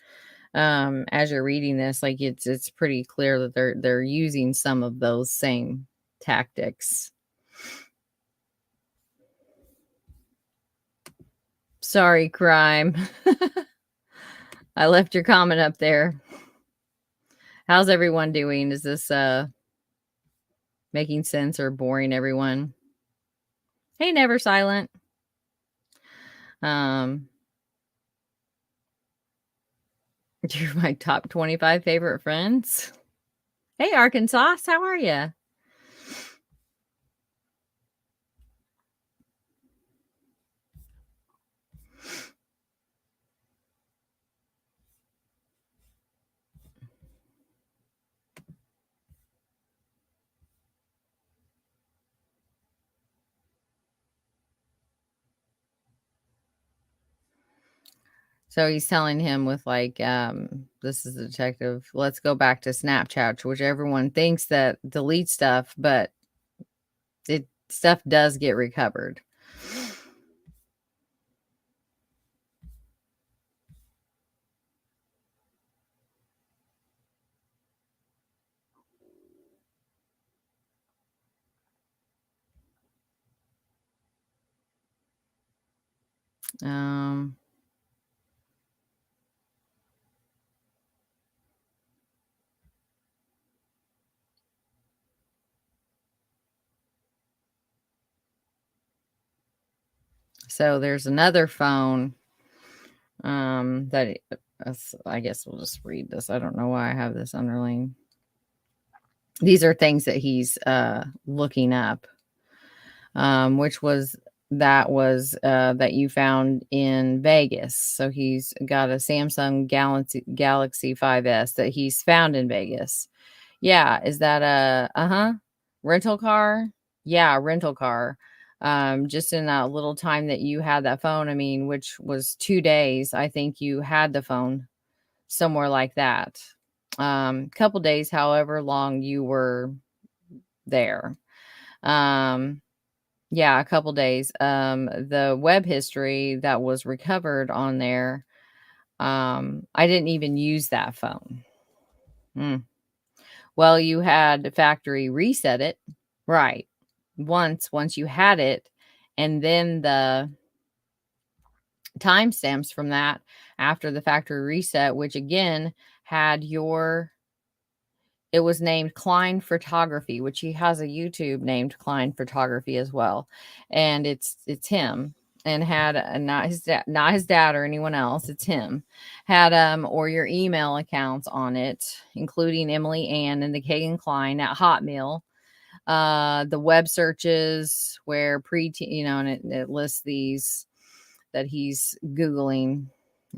as you're reading this, like it's pretty clear that they're using some of those same tactics. Sorry, crime. I left your comment up there. How's everyone doing? Is this making sense or boring, everyone? Hey, Never Silent. You're my top 25 favorite friends. Hey, Arkansas, how are you? So he's telling him with this is the detective. Let's go back to Snapchat, which everyone thinks that deletes stuff, but stuff does get recovered. Um, so there's another phone that I guess we'll just read this. I don't know why I have this underlined. These are things that he's looking up, which was that you found in Vegas. So he's got a Samsung Galaxy 5S that he's found in Vegas. Yeah, is that a rental car? Yeah, rental car. Just in that little time that you had that phone, I mean, which was 2 days, I think you had the phone somewhere like that. Couple days, however long you were there. Yeah, a couple days. The web history that was recovered on there, I didn't even use that phone. Well, you had factory reset it. Right. Once you had it, and then the timestamps from that after the factory reset, which again had it was named Kline Photography, which he has a YouTube named Kline Photography as well. And it's him, and had not his dad or anyone else. It's him. Had or your email accounts on it, including Emily Ann and the Kegan Kline at Hotmail. The web searches where and it lists these that he's Googling.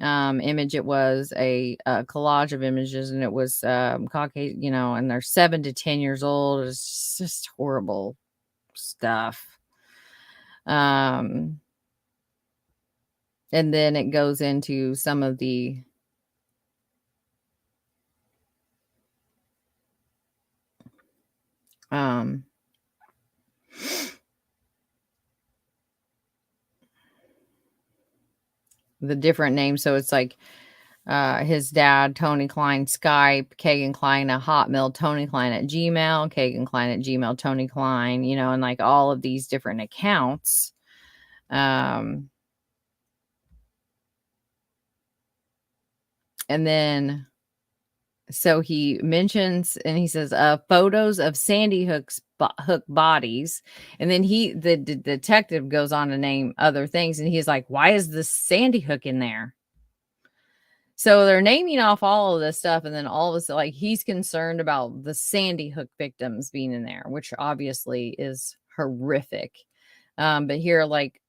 Image, it was a collage of images, and it was Caucasian, and they're 7 to 10 years old. It's just horrible stuff. And then it goes into some of the different names. So it's like his dad, Tony Kline, Skype, Kegan Kline at Hotmail, Tony Kline at Gmail, Kegan Kline at Gmail, Tony Kline, and like all of these different accounts. And then, so he mentions, and he says, photos of Sandy Hook bodies. And then the detective goes on to name other things. And he's like, why is this Sandy Hook in there? So they're naming off all of this stuff. And then all of a sudden, like, he's concerned about the Sandy Hook victims being in there, which obviously is horrific. But here, like,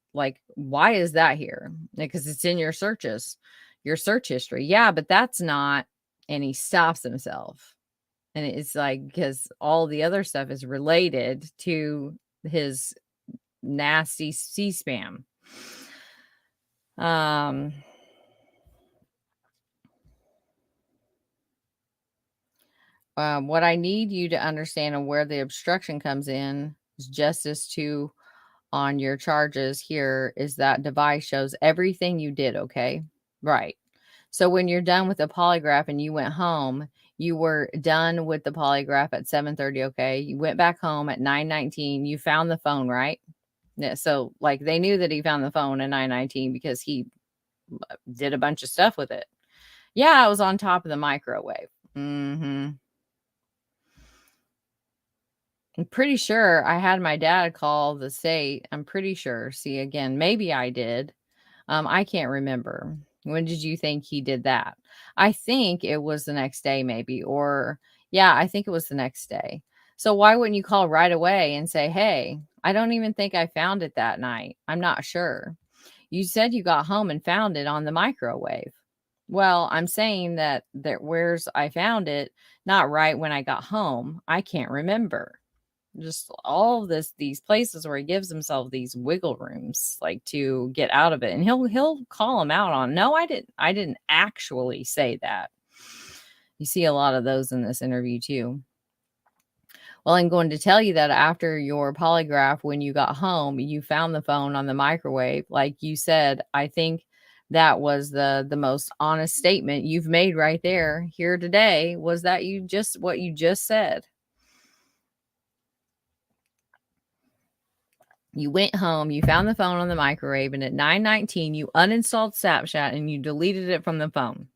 why is that here? Because it's in your search history. Yeah, but that's not. And he stops himself. And it's like, because all the other stuff is related to his nasty C-spam. What I need you to understand and where the obstruction comes in is justice to on your charges here is that device shows everything you did. Okay. Right. So when you're done with the polygraph and you went home, you were done with the polygraph at 7:30. Okay. You went back home at 9:19. You found the phone, right? Yeah. So like they knew that he found the phone at 9:19 because he did a bunch of stuff with it. Yeah. It was on top of the microwave. I'm pretty sure I had my dad call the state. I'm pretty sure. See, again, maybe I did. I can't remember. When did you think he did that? I think it was the next day, maybe. Or, yeah, I think it was the next day. So why wouldn't you call right away and say, hey, I don't even think I found it that night. I'm not sure. You said you got home and found it on the microwave. Well, I'm saying that where's I found it, not right when I got home. I can't remember. Just all these places where he gives himself these wiggle rooms, like, to get out of it. And he'll call him out on, no, I didn't actually say that. You see a lot of those in this interview too. Well, I'm going to tell you that after your polygraph, when you got home, you found the phone on the microwave. Like you said, I think that was the most honest statement you've made right there here today, was that what you just said. You went home, you found the phone on the microwave, and at 9:19, you uninstalled Snapchat and you deleted it from the phone.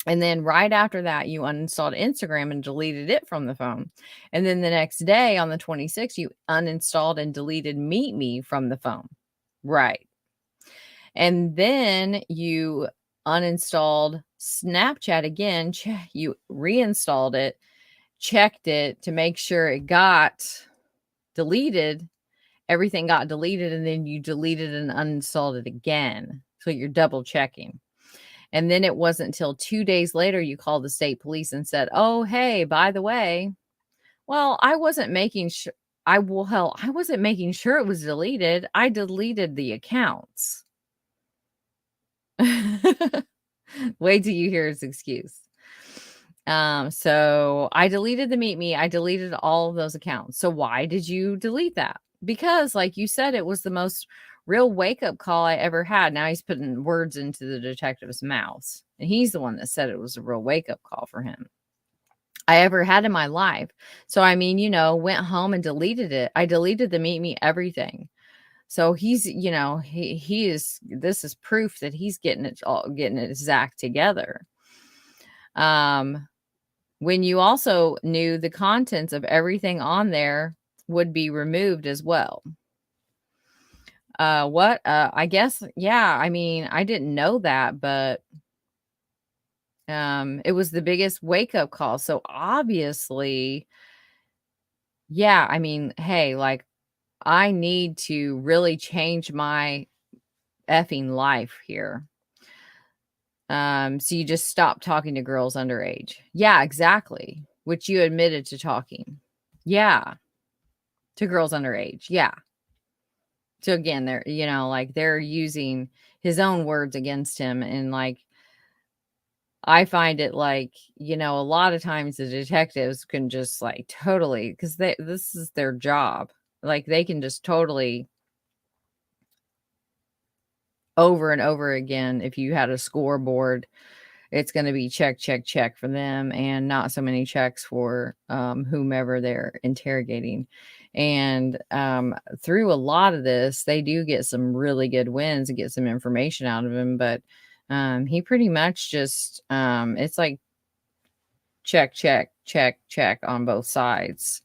And then right after that, you uninstalled Instagram and deleted it from the phone. And then the next day on the 26th, you uninstalled and deleted Meet Me from the phone. Right. And then you uninstalled Snapchat again. You reinstalled it, checked it to make sure it got deleted. Everything got deleted, and then you deleted and uninstalled it again. So you're double checking. And then it wasn't until 2 days later you called the state police and said, "Oh, hey, by the way, well, I wasn't making sure I wasn't making sure it was deleted. I deleted the accounts." Wait till you hear his excuse. So I deleted the Meet Me. I deleted all of those accounts. So why did you delete that? Because, like you said, it was the most real wake up call I ever had. Now he's putting words into the detective's mouth. And he's the one that said it was a real wake up call for him I ever had in my life. So, I mean, went home and deleted it. I deleted the Meet Me everything. So he's, this is proof that he's getting his act together. When you also knew the contents of everything on there would be removed as well. I guess, yeah, I mean, I didn't know that, but it was the biggest wake-up call. So obviously, yeah, I mean, hey, like, I need to really change my effing life here. So you just stop talking to girls underage. Yeah, exactly. Which you admitted to talking. Yeah. To girls underage. Yeah. So again, they're using his own words against him. And I find it a lot of times the detectives can just totally, because this is their job. They can just totally over and over again. If you had a scoreboard, it's going to be check, check, check for them, and not so many checks for whomever they're interrogating. And through a lot of this, they do get some really good wins and get some information out of him. But he pretty much just, it's like check, check, check, check on both sides.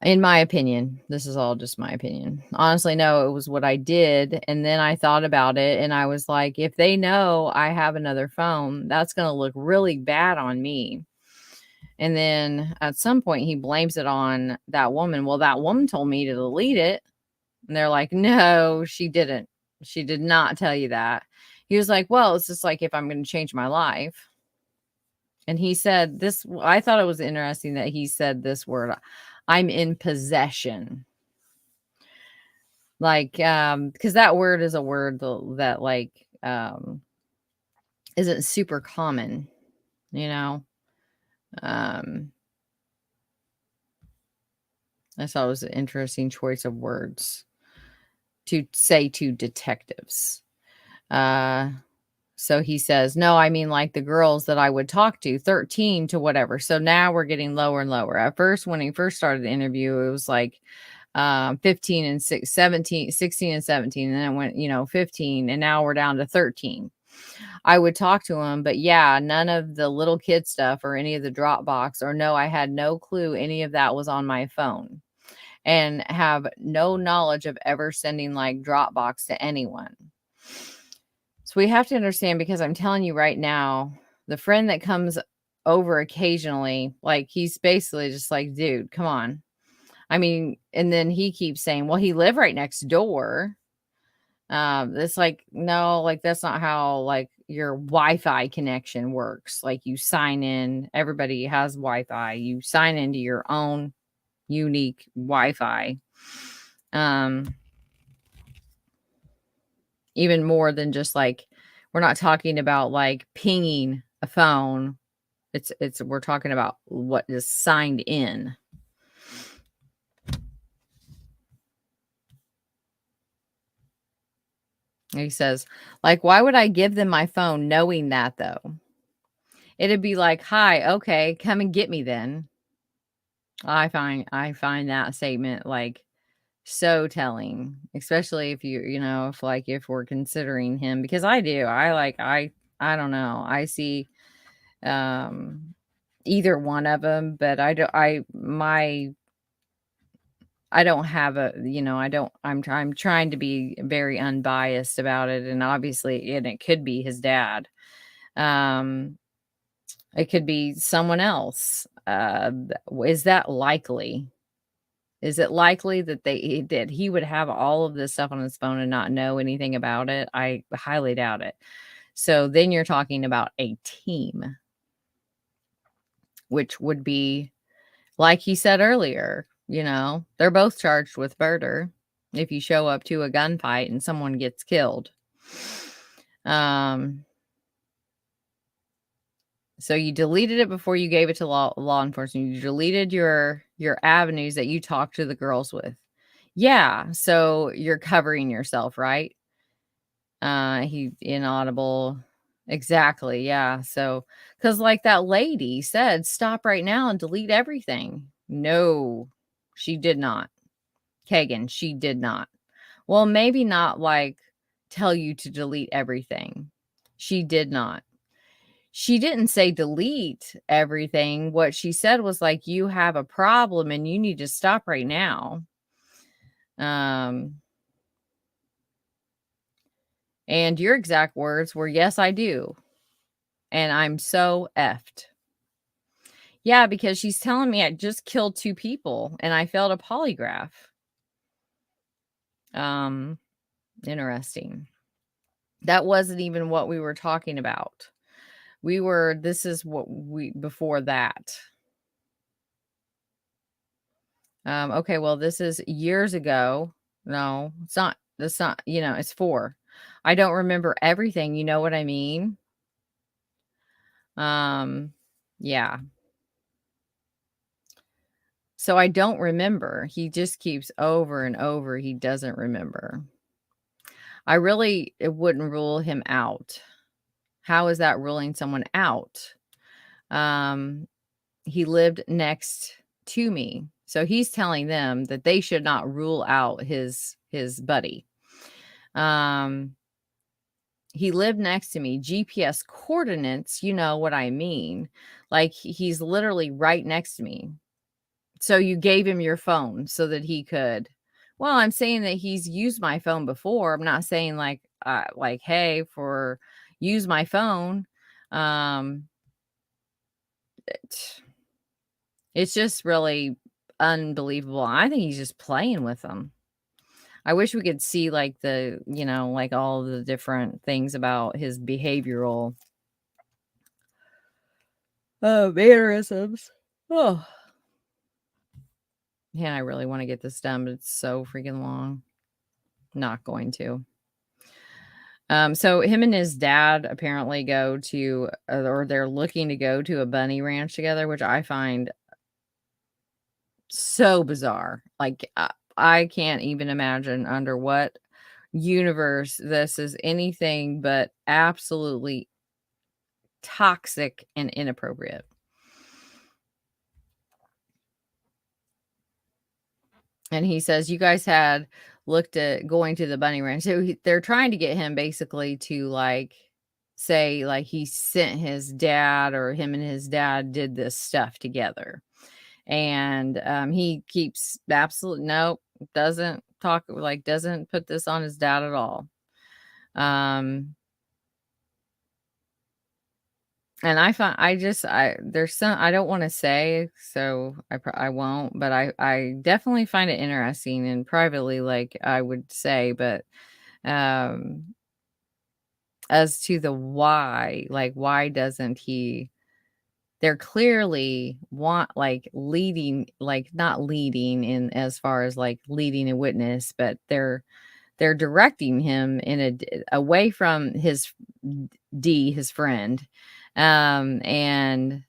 In my opinion, this is all just my opinion. Honestly, no, it was what I did. And then I thought about it and I was like, if they know I have another phone, that's going to look really bad on me. And then at some point, he blames it on that woman. Well, that woman told me to delete it. And they're like, no, she didn't. She did not tell you that. He was like, well, it's just like if I'm going to change my life. And he said this, I thought it was interesting that he said this word, I'm in possession. Because that word is a word that isn't super common, I thought it was an interesting choice of words to say to detectives. So he says, no, I mean, the girls that I would talk to, 13 to whatever. So now we're getting lower and lower. At first, when he first started the interview, it was 15 and 16 and 17. And then it went, 15. And now we're down to 13. I would talk to him, but yeah, none of the little kid stuff or any of the Dropbox, or no, I had no clue any of that was on my phone, and have no knowledge of ever sending Dropbox to anyone. So we have to understand, because I'm telling you right now, the friend that comes over occasionally, he's basically just like, dude, come on. I mean, and then he keeps saying, well, he lived right next door. It's no, that's not how your Wi-Fi connection works. You sign in, everybody has Wi-Fi. You sign into your own unique Wi-Fi. Even more than just we're not talking about pinging a phone. We're talking about what is signed in. He says, why would I give them my phone knowing that, though? It'd be like, hi, okay, come and get me then. I find that statement So telling, especially if if we're considering him, because I do. I don't know. I see either one of them, but I don't have I'm trying to be very unbiased about it, and obviously, and it could be his dad. Um, it could be someone else. Is that likely? Is it likely that that he would have all of this stuff on his phone and not know anything about it? I highly doubt it. So then you're talking about a team, which would be, like he said earlier, they're both charged with murder if you show up to a gunfight and someone gets killed. So you deleted it before you gave it to law enforcement. You deleted your avenues that you talked to the girls with. Yeah, so you're covering yourself, right? He inaudible. Exactly, yeah. So, because like that lady said, stop right now and delete everything. No, she did not. Kegan, she did not. Well, maybe not like tell you to delete everything. She did not. She didn't say delete everything. What she said was like, you have a problem and you need to stop right now. And your exact words were, yes, I do. And I'm so effed. Yeah, because she's telling me I just killed 2 people and I failed a polygraph. Interesting. That wasn't even what we were talking about. This is what before that. Okay, well, this is years ago. No, it's not. That's not, it's 4. I don't remember everything. You know what I mean? Yeah. So I don't remember. He just keeps over and over. He doesn't remember. It wouldn't rule him out. How is that ruling someone out? He lived next to me. So he's telling them that they should not rule out his buddy. He lived next to me. GPS coordinates, you know what I mean? Like he's literally right next to me. So you gave him your phone so that he could. Well, I'm saying that he's used my phone before. I'm not saying like hey, use my phone. It's just really unbelievable. I think he's just playing with them. I wish we could see like like all the different things about his behavioral mannerisms. Oh, yeah, I really want to get this done, but it's so freaking long. Not going to. So him and his dad apparently go to, or they're looking to go to a bunny ranch together, which I find so bizarre. Like, I can't even imagine under what universe this is anything but absolutely toxic and inappropriate. And he says, you guys had looked at going to the bunny ranch. So they're trying to get him basically to like say like he sent his dad or him and his dad did this stuff together. And he keeps absolutely nope, doesn't put this on his dad at all. And I find there's some I don't want to say, so I won't, but I definitely find it interesting and privately, like I would say, but as to the why, like why doesn't he? They're clearly like leading, like not leading in as far as like leading a witness, but they're directing him in away from his his friend, and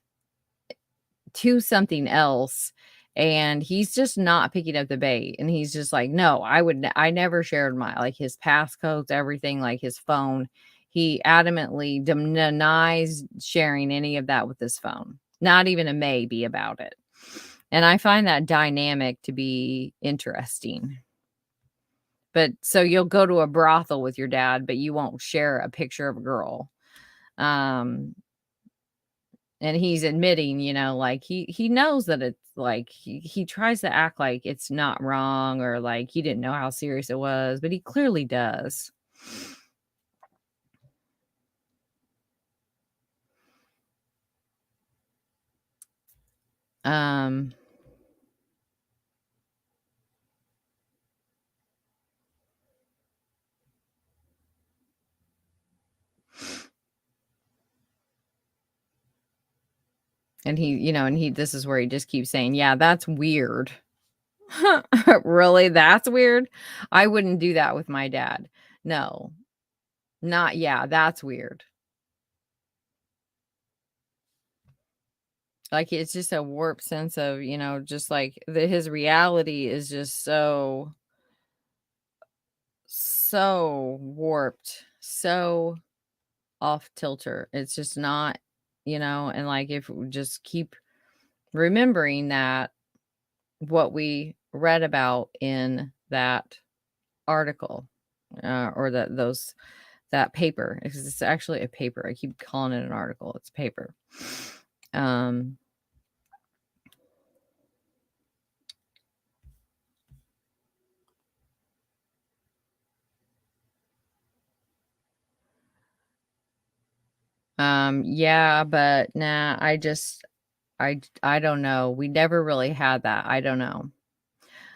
to something else. And he's just not picking up the bait. And he's just like, no, I never shared like his passcodes, everything, like his phone. He adamantly denies sharing any of that with his phone, not even a maybe about it. And I find that dynamic to be interesting. But so you'll go to a brothel with your dad, but you won't share a picture of a girl. Um, and he's admitting, like he knows that it's like he tries to act like it's not wrong or like he didn't know how serious it was, but he clearly does. Um and he this is where he just keeps saying, "Yeah, that's weird." Really? That's weird? I wouldn't do that with my dad. No. Not yeah, that's weird. Like, it's just a warped sense of, just like his reality is just so warped, so off tilter. It's just not, and like if we just keep remembering that what we read about in that article or that paper, because it's actually a paper. I keep calling it an article. It's paper. Um yeah, but nah, I don't know. We never really had that. I don't know.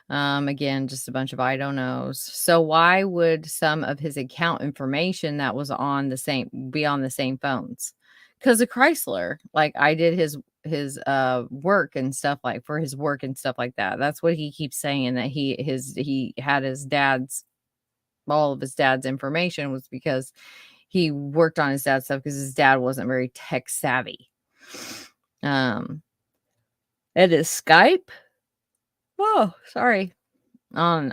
Again, just a bunch of I don't knows. So why would some of his account information that was on the same be on the same phones? Because of Chrysler, like I did his work and stuff like for his work and stuff like that. That's what he keeps saying that he had his dad's all of his dad's information was because he worked on his dad's stuff because his dad wasn't very tech savvy. It is Skype. Oh, sorry. On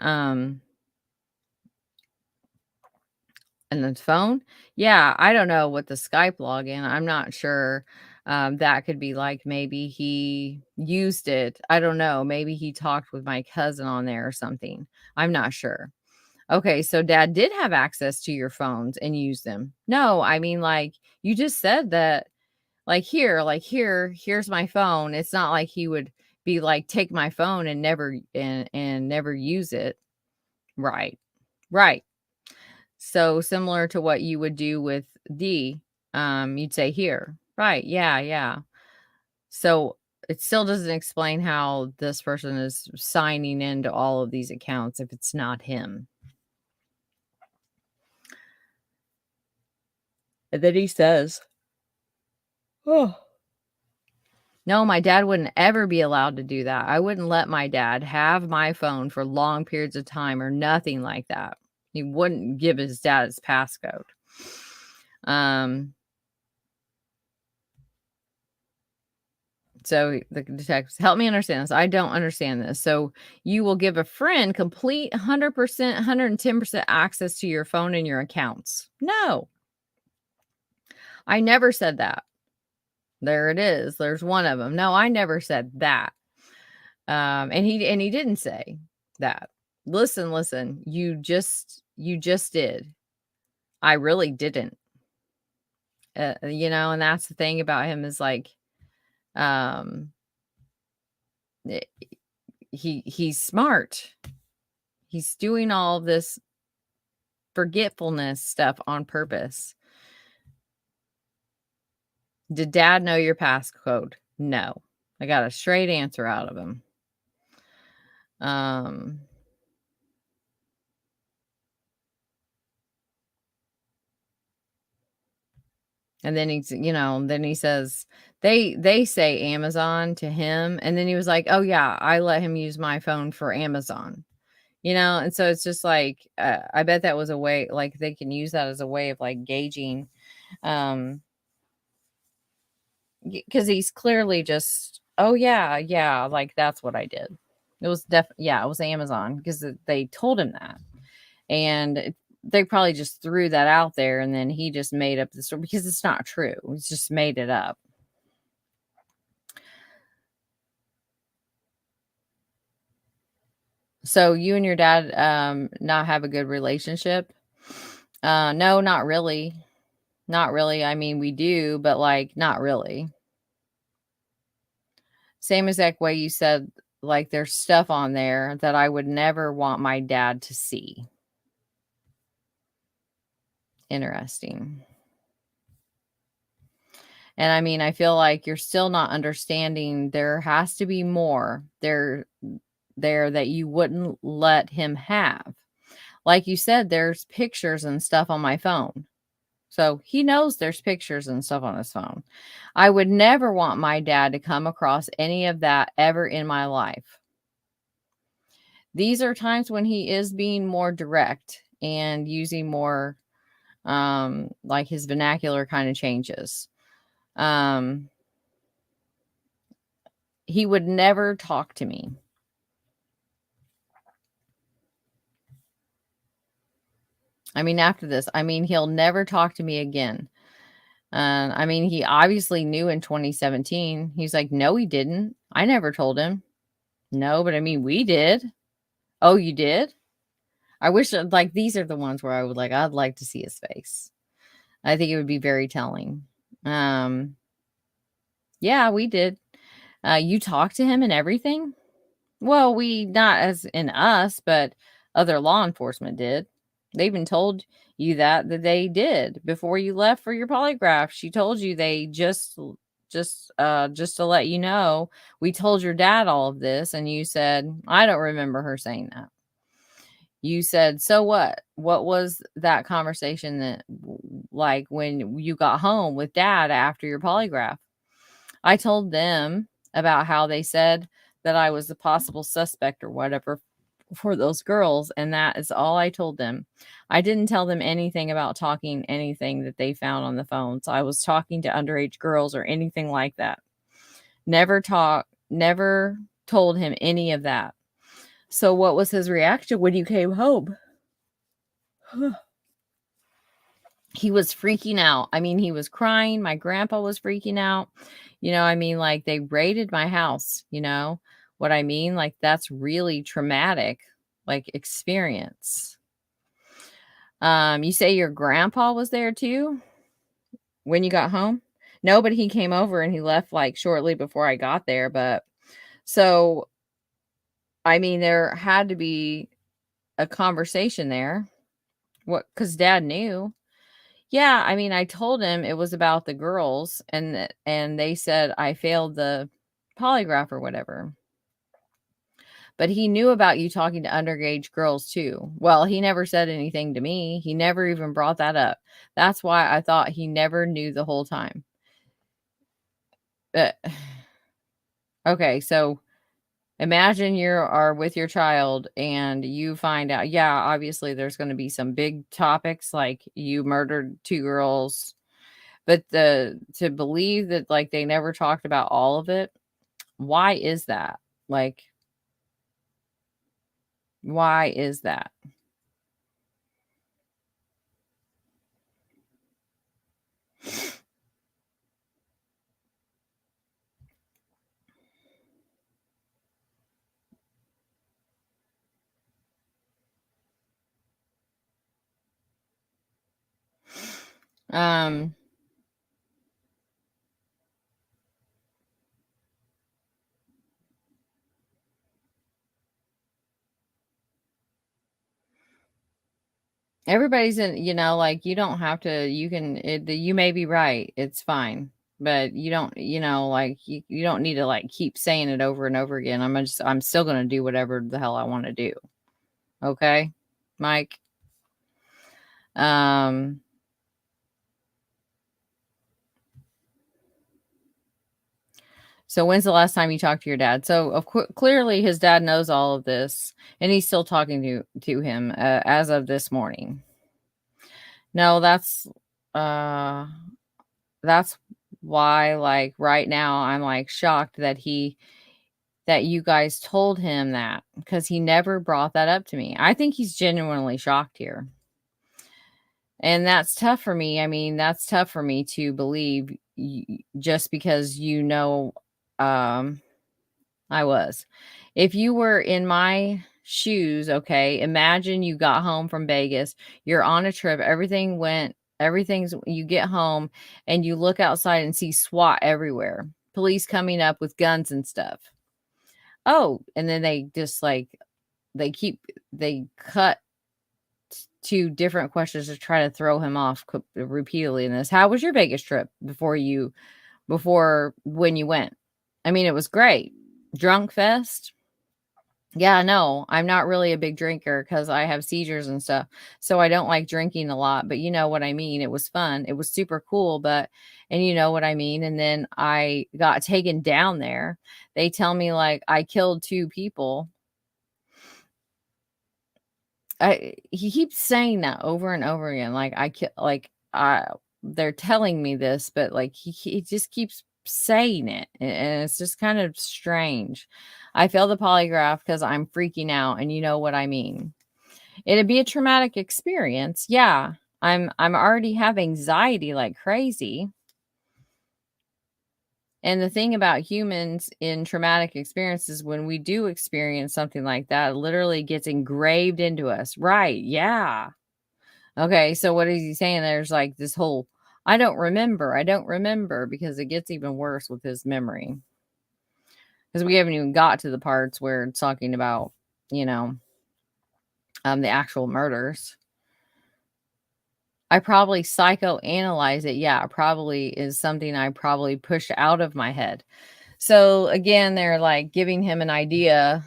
and the phone? Yeah, I don't know what the Skype login. I'm not sure. That could be like maybe he used it. I don't know. Maybe he talked with my cousin on there or something. I'm not sure. Okay, so dad did have access to your phones and used them. No, I mean like you just said that here's my phone. It's not like he would be like take my phone and never use it. Right. Right. So similar to what you would do with D, you'd say here. Right. Yeah, yeah. So it still doesn't explain how this person is signing into all of these accounts if it's not him. And then he says, "Oh, no, my dad wouldn't ever be allowed to do that. I wouldn't let my dad have my phone for long periods of time or nothing like that. He wouldn't give his dad his passcode." Um, so the detectives, help me understand this. I don't understand this. So you will give a friend complete 100%, 110% access to your phone and your accounts. No, I never said that. There it is. There's one of them. No, I never said that. And he didn't say that. Listen, you just did. I really didn't. And that's the thing about him is like, um, eh, he's smart. He's doing all this forgetfulness stuff on purpose. Did dad know your passcode? No. I got a straight answer out of him. Um, and then then he says they say Amazon to him, and then he was like, "Oh yeah, I let him use my phone for Amazon." And so it's just like I bet that was a way like they can use that as a way of like gauging um because he's clearly just, "Oh yeah, like that's what I did." It was yeah, it was Amazon because they told him that. And they probably just threw that out there and then he just made up the story because it's not true. He's just made it up. So you and your dad not have a good relationship? No, not really. Not really. I mean, we do, but like not really. Same exact way you said, like there's stuff on there that I would never want my dad to see. Interesting. And I mean, I feel like you're still not understanding there has to be more there that you wouldn't let him have. Like you said, there's pictures and stuff on my phone. So he knows there's pictures and stuff on his phone. I would never want my dad to come across any of that ever in my life. These are times when he is being more direct and using more like his vernacular kind of changes. Um he would never talk to me. I mean, after this, I mean, he'll never talk to me again. I mean, he obviously knew in 2017. He's like, no, he didn't. I never told him. No, but I mean, we did. Oh, you did? I wish, like, these are the ones where I'd like to see his face. I think it would be very telling. Yeah, we did. You talked to him and everything? Well, we, not as in us, but other law enforcement did. They even told you that they did before you left for your polygraph. She told you they just to let you know, we told your dad all of this, and you said, I don't remember her saying that. You said, so what? What was that conversation that like when you got home with dad after your polygraph? I told them about how they said that I was the possible suspect or whatever for those girls, and that is all I told them. I didn't tell them anything about talking anything that they found on the phone. So I was talking to underage girls or anything like that. Never told him any of that. So what was his reaction when you came home? He was freaking out. I mean, he was crying. My grandpa was freaking out. I mean, like they raided my house, what I mean? Like that's really traumatic, like experience. You say your grandpa was there too when you got home? No, but he came over and he left like shortly before I got there. But so, I mean, there had to be a conversation there. What? Because dad knew. Yeah, I mean, I told him it was about the girls and they said I failed the polygraph or whatever. But he knew about you talking to underage girls too. Well, he never said anything to me. He never even brought that up. That's why I thought he never knew the whole time. Uh, okay, so imagine you are with your child and you find out, yeah, obviously there's going to be some big topics like you murdered two girls. But to believe that like they never talked about all of it, why is that? Like, why is that? Um, everybody's in, like you don't have to, you may be right. It's fine. But you don't, like you don't need to like keep saying it over and over again. I'm still going to do whatever the hell I want to do. Okay, Mike. Um, So when's the last time you talked to your dad? So clearly his dad knows all of this, and he's still talking to him as of this morning. No, uh that's why like right now I'm like shocked that you guys told him that because he never brought that up to me. I think he's genuinely shocked here. And that's tough for me. I mean, that's tough for me to believe just because I was. If you were in my shoes, okay? Imagine you got home from Vegas, you're on a trip, everything's you get home and you look outside and see SWAT everywhere. Police coming up with guns and stuff. Oh, and then they just like they cut to different questions to try to throw him off repeatedly in this. How was your Vegas trip before when you went? I mean, it was great. Drunk fest? Yeah, no, I'm not really a big drinker because I have seizures and stuff. So I don't like drinking a lot, but you know what I mean. It was fun. It was super cool, and you know what I mean. And then I got taken down there. They tell me like I killed 2 people. He keeps saying that over and over again. They're telling me this, but like he just keeps saying it, and it's just kind of strange. I failed the polygraph because I'm freaking out, and you know what I mean. It'd be a traumatic experience. Yeah, I'm already have anxiety like crazy. And the thing about humans in traumatic experiences, when we do experience something like that, it literally gets engraved into us. Right? Yeah. Okay, so what is he saying? There's like this whole I don't remember, because it gets even worse with his memory. Because we haven't even got to the parts where it's talking about, you know, the actual murders. I probably psychoanalyze it. Yeah, it probably is something I probably pushed out of my head. So again, they're like giving him an idea,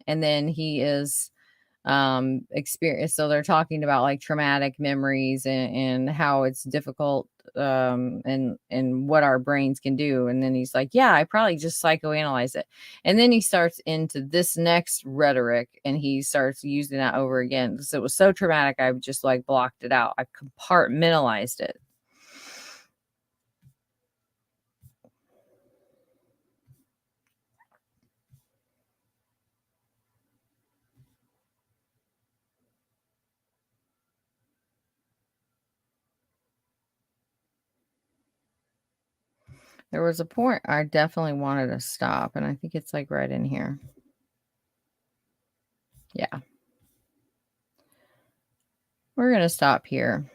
and then he is experience. So they're talking about like traumatic memories, and how it's difficult, and what our brains can do. And then he's like, yeah, I probably just psychoanalyze it. And then he starts into this next rhetoric, and he starts using that over again. So it was so traumatic, I just like blocked it out. I compartmentalized it. There was a point I definitely wanted to stop, and I think it's like right in here. Yeah. We're going to stop here.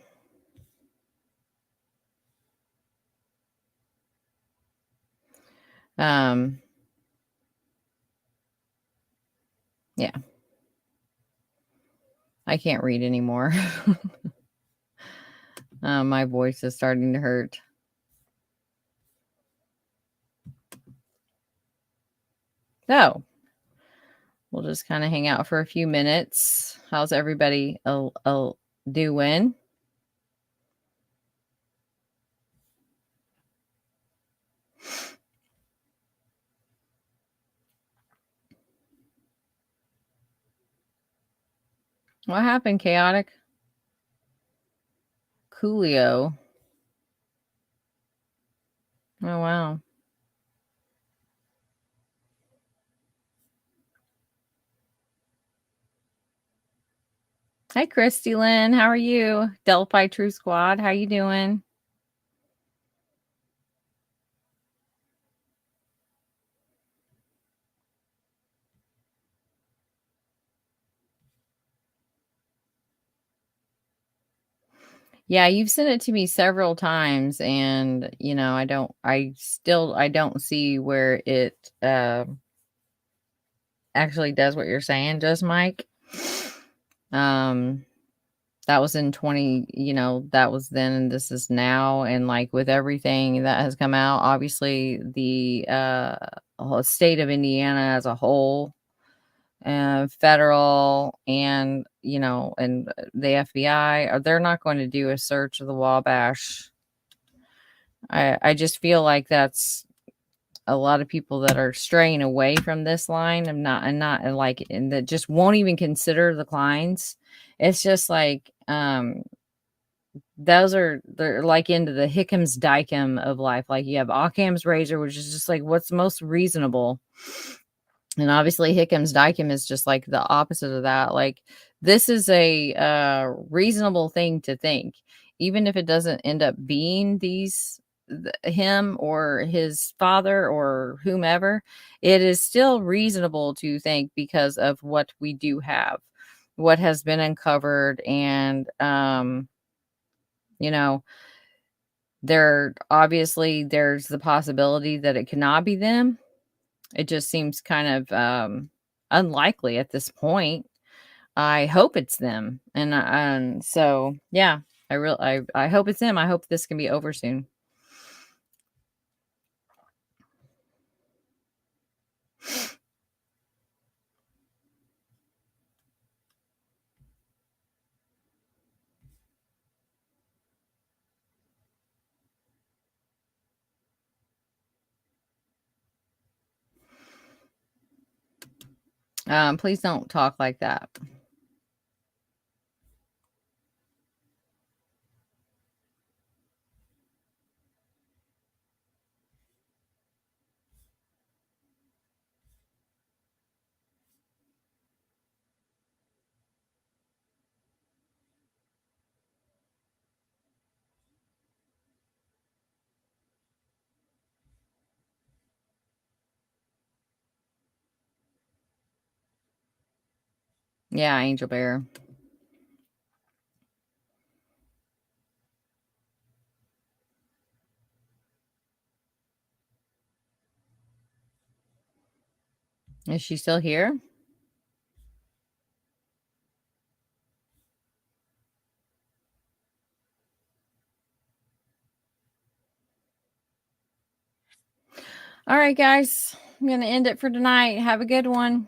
Yeah. I can't read anymore. My voice is starting to hurt. So we'll just kind of hang out for a few minutes. How's everybody doing? What happened, Chaotic? Coolio. Oh, wow. Hi, Christy Lynn. How are you? Delphi True Squad. How you doing? Yeah, you've sent it to me several times, and you know, I don't see where it actually does what you're saying, does Mike? That was in 20, you know, that was then and this is now. And like with everything that has come out, obviously the whole state of Indiana as a whole, federal, and you know, and the FBI, they're not going to do a search of the Wabash. I just feel like that's a lot of people that are straying away from this line and not like, and that just won't even consider the Klines. It's just like they're like into the Hickham's Dicum of life. Like you have Occam's razor, which is just like what's most reasonable. And obviously Hickham's Dicum is just like the opposite of that. Like this is a reasonable thing to think, even if it doesn't end up being these him or his father or whomever, it is still reasonable to think, because of what we do have, what has been uncovered, and you know, there's the possibility that it cannot be them. It just seems kind of unlikely at this point. I hope it's them, and so yeah, I hope it's them. I hope this can be over soon. Please don't talk like that. Yeah, Angel Bear. Is she still here? All right, guys. I'm going to end it for tonight. Have a good one.